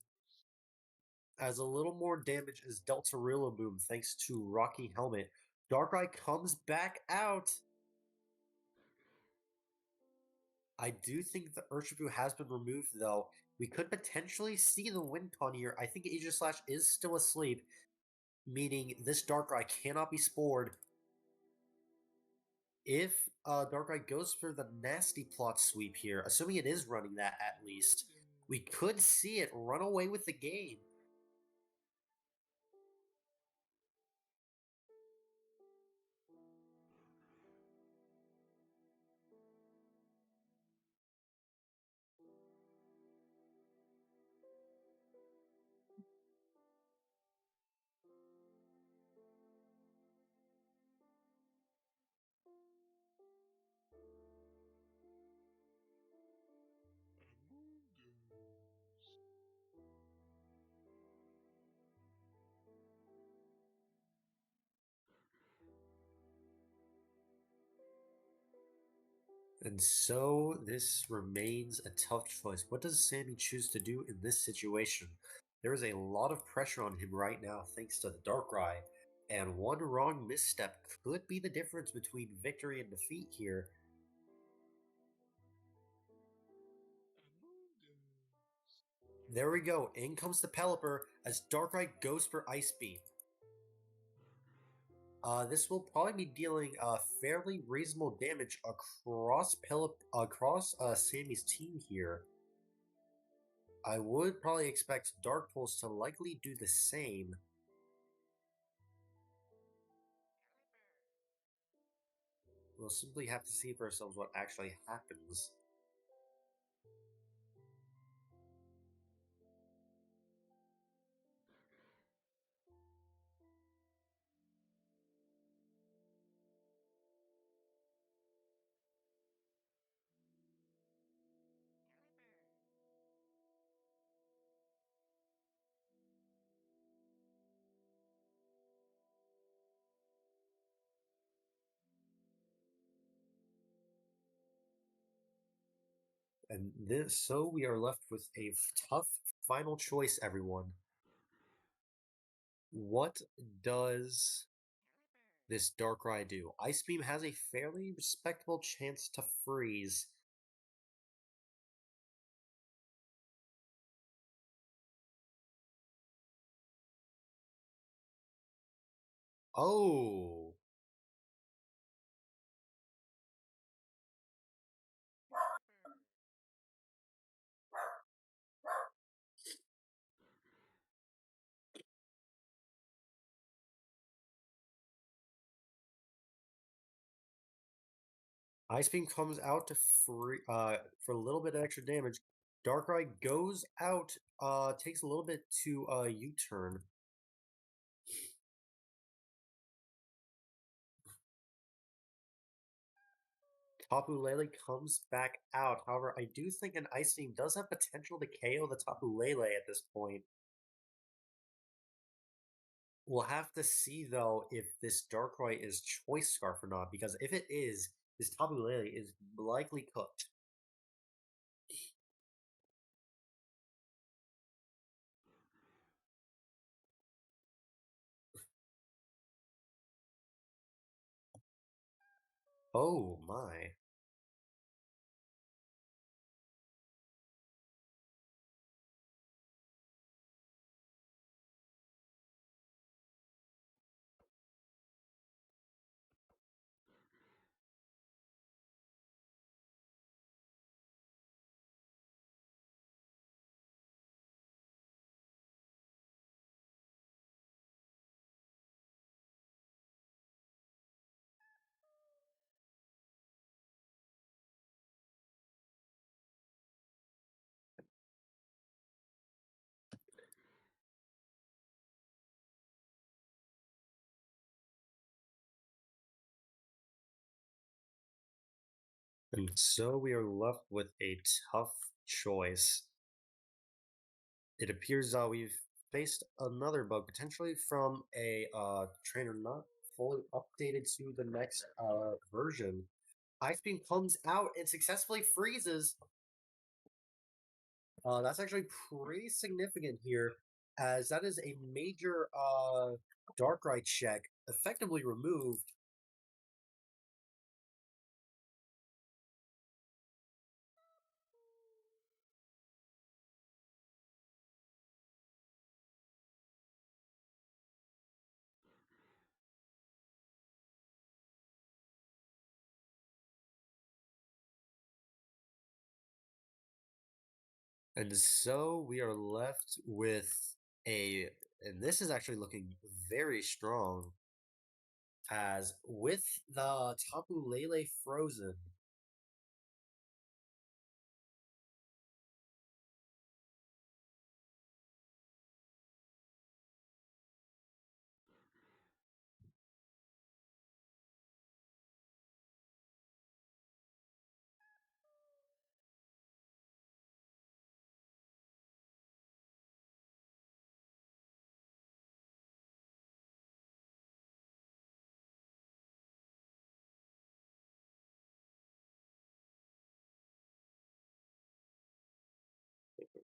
as a little more damage is dealt to Rillaboom thanks to Rocky Helmet. Darkrai comes back out. I do think the Urshifu has been removed, though. We could potentially see the win con here. I think Aegislash is still asleep, meaning this Darkrai cannot be spored. If Darkrai goes for the nasty plot sweep here, assuming it is running that at least, we could see it run away with the game. And so this remains a tough choice. What does Sammy choose to do in this situation? There is a lot of pressure on him right now thanks to the Darkrai, and one wrong misstep could be the difference between victory and defeat here. There we go. In comes the Pelipper as Darkrai goes for Ice Beam. This will probably be dealing fairly reasonable damage across Sammy's team here. I would probably expect Dark Pulse to likely do the same. We'll simply have to see for ourselves what actually happens. And so we are left with a tough final choice, everyone. What does this Darkrai do? Ice Beam has a fairly respectable chance to freeze. Oh! Ice Beam comes out to free for a little bit of extra damage. Darkrai goes out, takes a little bit to U-turn. Tapu Lele comes back out. However, I do think an Ice Beam does have potential to KO the Tapu Lele at this point. We'll have to see, though, if this Darkrai is Choice Scarf or not, because if it is, this Tapu Lele is likely cooked. Oh my. And so we are left with a tough choice. It appears we've faced another bug, potentially from a trainer not fully updated to the next version. Ice Beam comes out and successfully freezes. That's actually pretty significant here, as that is a major Darkrai check effectively removed. And so we are left with and this is actually looking very strong, as with the Tapu Lele frozen.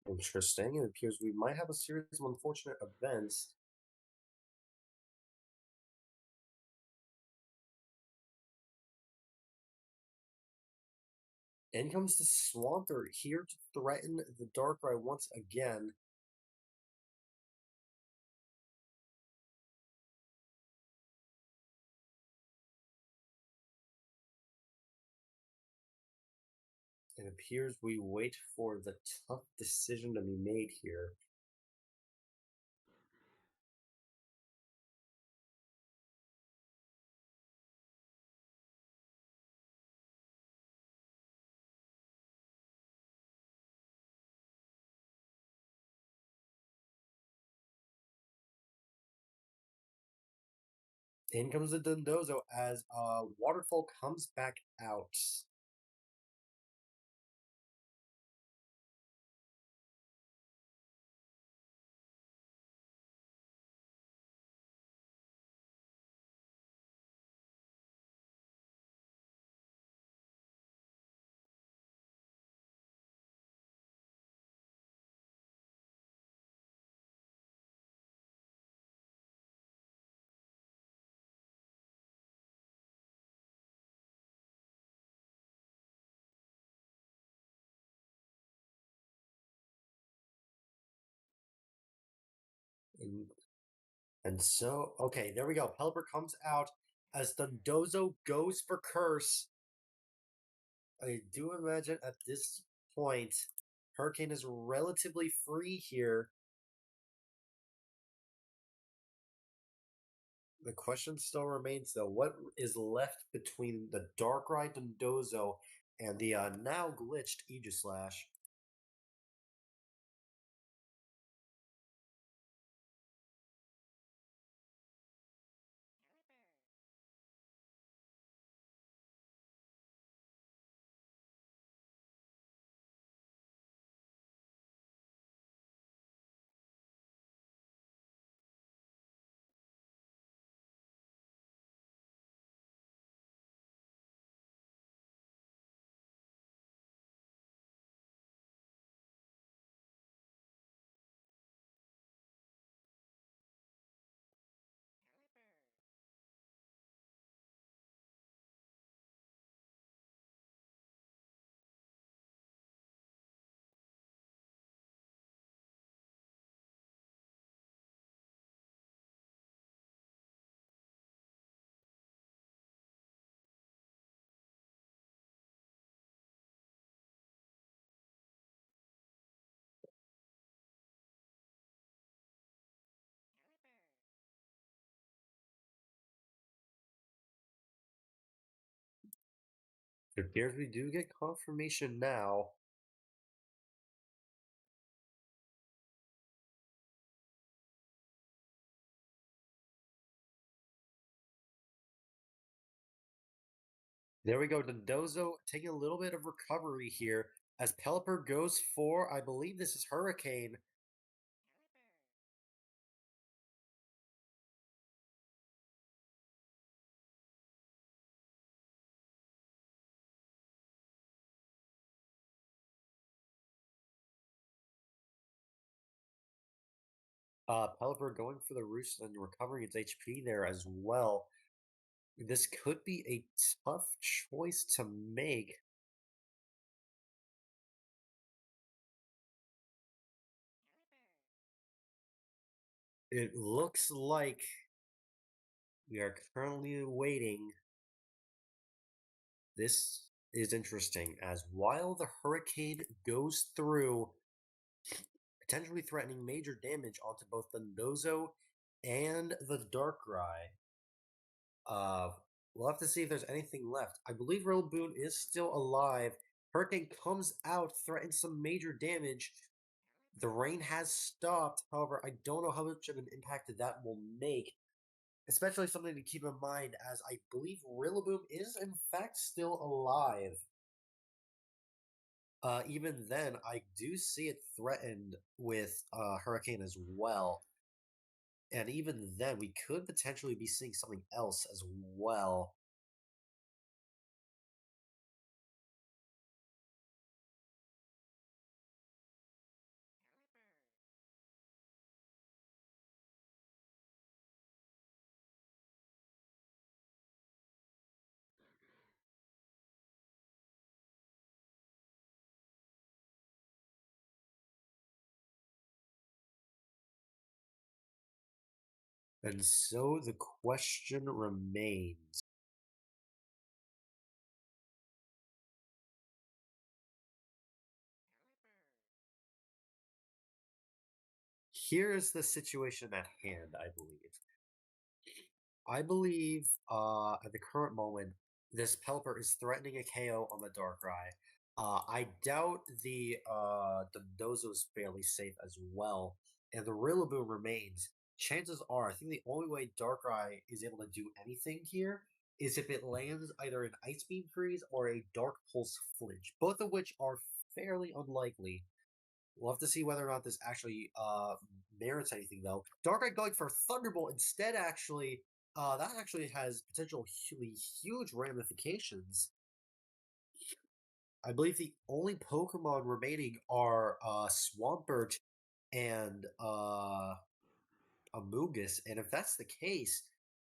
Interesting. It appears we might have a series of unfortunate events. In comes the Swampert here to threaten the Darkrai once again. It appears we wait for the tough decision to be made here. In comes the Dondozo as Waterfall comes back out. And so, okay, there we go. Pelipper comes out as Dondozo goes for Curse. I do imagine at this point, Hurricane is relatively free here. The question still remains, though, what is left between the Darkrai Dondozo and the now glitched Aegislash? It appears we do get confirmation now. There we go. Dondozo taking a little bit of recovery here as Pelipper goes for, I believe this is Hurricane. Pelipper going for the roost and recovering its HP there as well. This could be a tough choice to make. It looks like we are currently waiting. This is interesting, as while the Hurricane goes through, potentially threatening major damage onto both the Nozo and the Darkrai. Uh, we'll have to see if there's anything left. I believe Rillaboom is still alive. Hurricane comes out, threatens some major damage. The rain has stopped. However, I don't know how much of an impact that will make. Especially something to keep in mind, as I believe Rillaboom is in fact still alive. Even then, I do see it threatened with Hurricane as well. And even then, we could potentially be seeing something else as well. And so the question remains. Here is the situation at hand, I believe. At the current moment, this Pelipper is threatening a KO on the Darkrai. I doubt the Dozo is fairly safe as well, and the Rillaboom remains. Chances are, I think the only way Darkrai is able to do anything here is if it lands either an Ice Beam Freeze or a Dark Pulse Flinch, both of which are fairly unlikely. We'll have to see whether or not this actually merits anything, though. Darkrai going for Thunderbolt instead, actually, that actually has potentially huge ramifications. I believe the only Pokemon remaining are Swampert and Amogus, and if that's the case,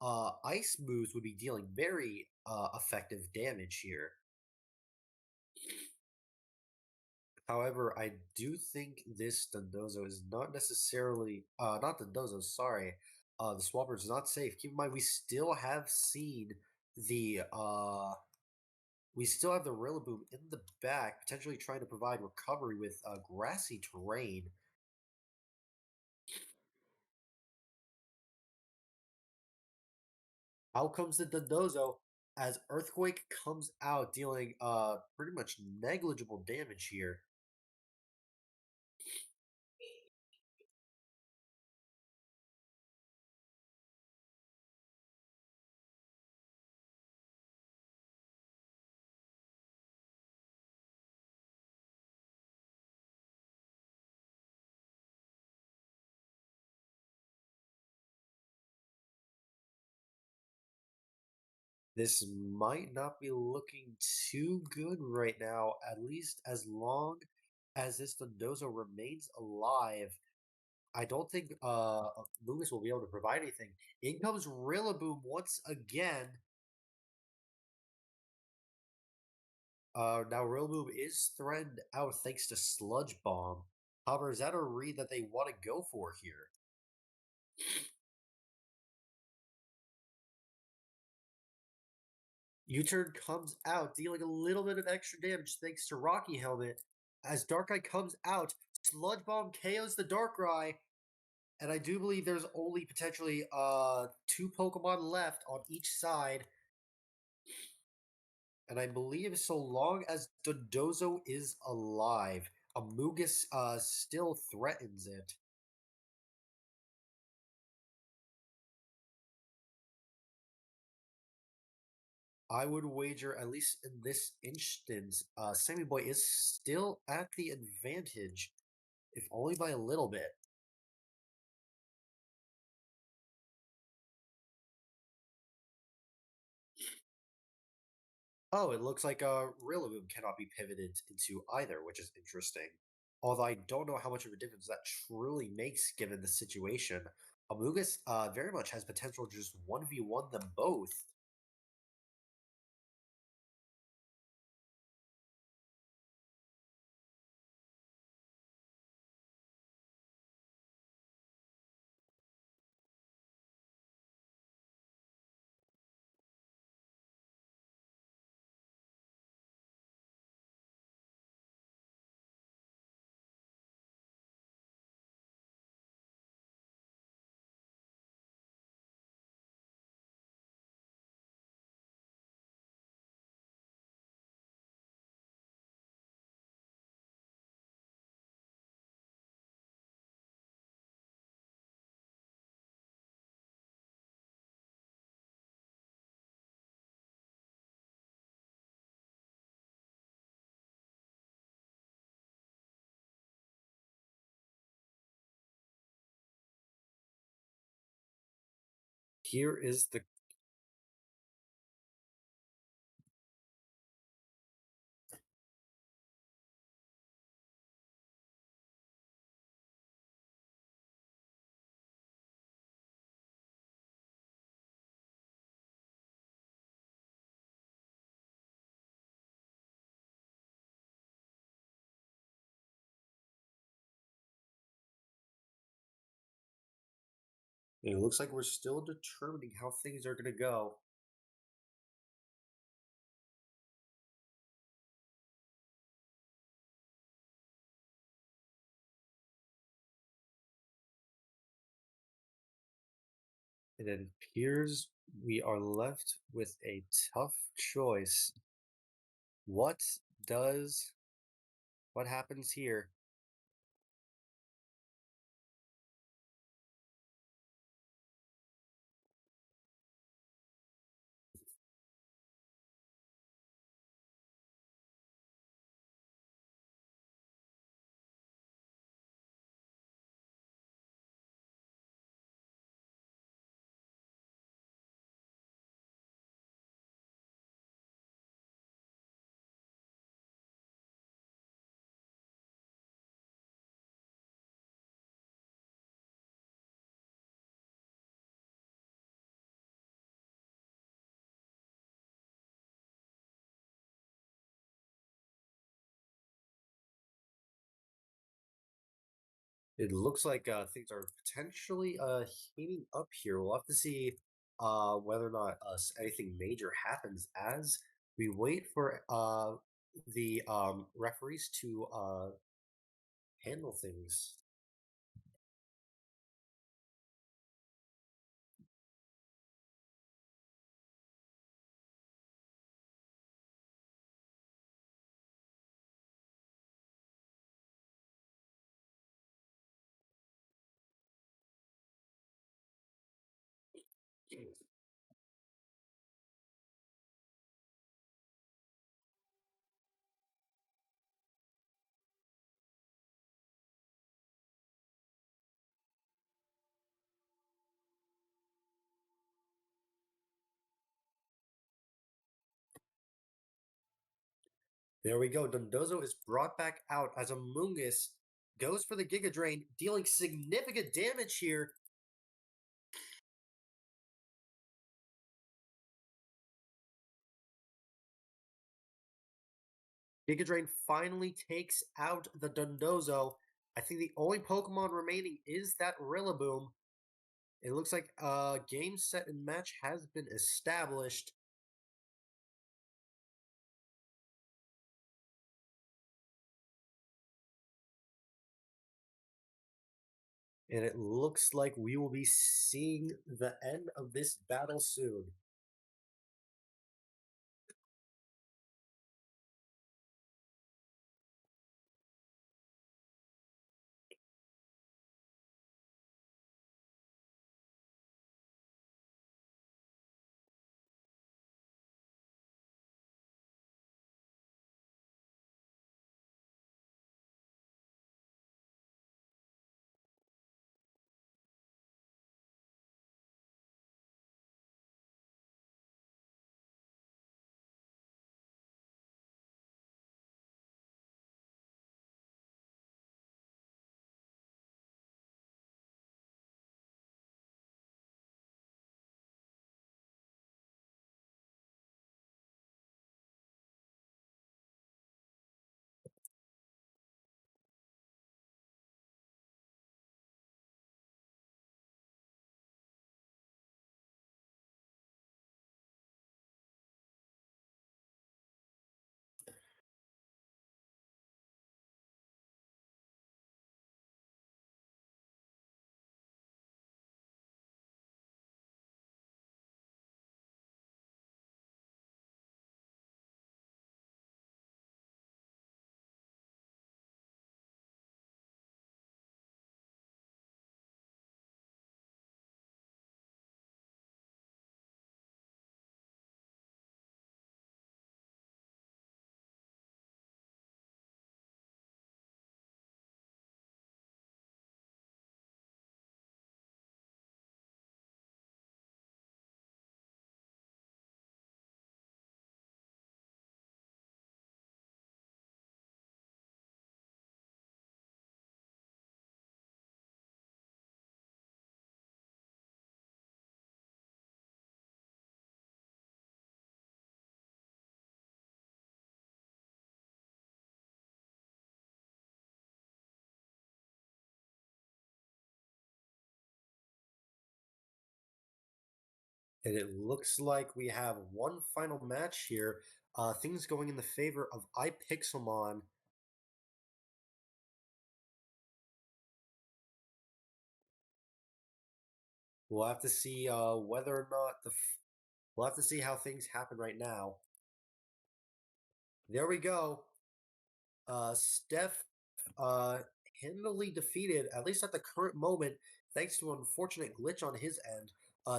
Ice moves would be dealing very effective damage here. However, I do think this Dondozo is not necessarily not Dondozo, sorry. The Swapper is not safe. Keep in mind we still have seen the we still have the Rillaboom in the back, potentially trying to provide recovery with grassy terrain. Out comes the Dondozo as Earthquake comes out, dealing pretty much negligible damage here. This might not be looking too good right now, at least as long as this Dondozo remains alive. I don't think Loomis will be able to provide anything. In comes Rillaboom once again. Now Rillaboom is threatened out thanks to Sludge Bomb. However, is that a read that they want to go for here? U-turn comes out, dealing a little bit of extra damage thanks to Rocky Helmet. As Darkrai comes out, Sludge Bomb KOs the Darkrai, and I do believe there's only potentially two Pokemon left on each side. And I believe so long as Dondozo is alive, Amogus still threatens it. I would wager, at least in this instance, Sammy Boy is still at the advantage, if only by a little bit. Oh, it looks like Rillaboom cannot be pivoted into either, which is interesting. Although I don't know how much of a difference that truly makes given the situation. Amogus very much has potential to just 1v1 them both. here is the it looks like we're still determining how things are going to go. It appears we are left with a tough choice. What does what happens here? It looks like things are potentially heating up here. We'll have to see whether or not anything major happens as we wait for the referees to handle things. There we go. Dondozo is brought back out as Amoongus goes for the Giga Drain, dealing significant damage here. Giga Drain finally takes out the Dondozo. I think the only Pokemon remaining is that Rillaboom. It looks like game, set, and match has been established. And it looks like we will be seeing the end of this battle soon. And it looks like we have one final match here. Things going in the favor of iPixelmon. We'll have to see whether or not we'll have to see how things happen right now. There we go. Steph handily defeated, at least at the current moment, thanks to an unfortunate glitch on his end.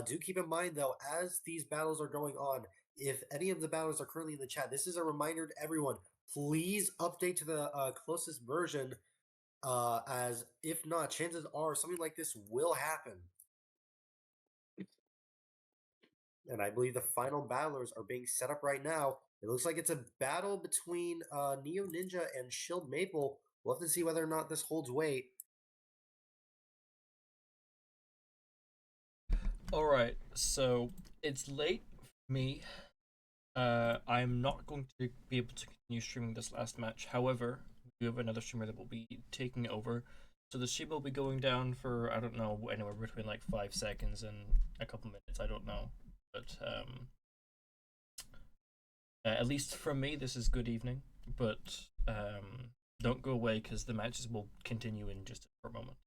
Do keep in mind, though, as these battles are going on, if any of the battles are currently in the chat, this is a reminder to everyone. Please update to the closest version, as if not, chances are something like this will happen. And I believe the final battlers are being set up right now. It looks like it's a battle between Neo Ninja and Shield Maple. We'll have to see whether or not this holds weight. Alright, so it's late for me. I'm not going to be able to continue streaming this last match. However, we have another streamer that will be taking over. So the stream will be going down for, I don't know, anywhere between like 5 seconds and a couple minutes. I don't know. But at least from me, this is good evening. But don't go away because the matches will continue in just a moment.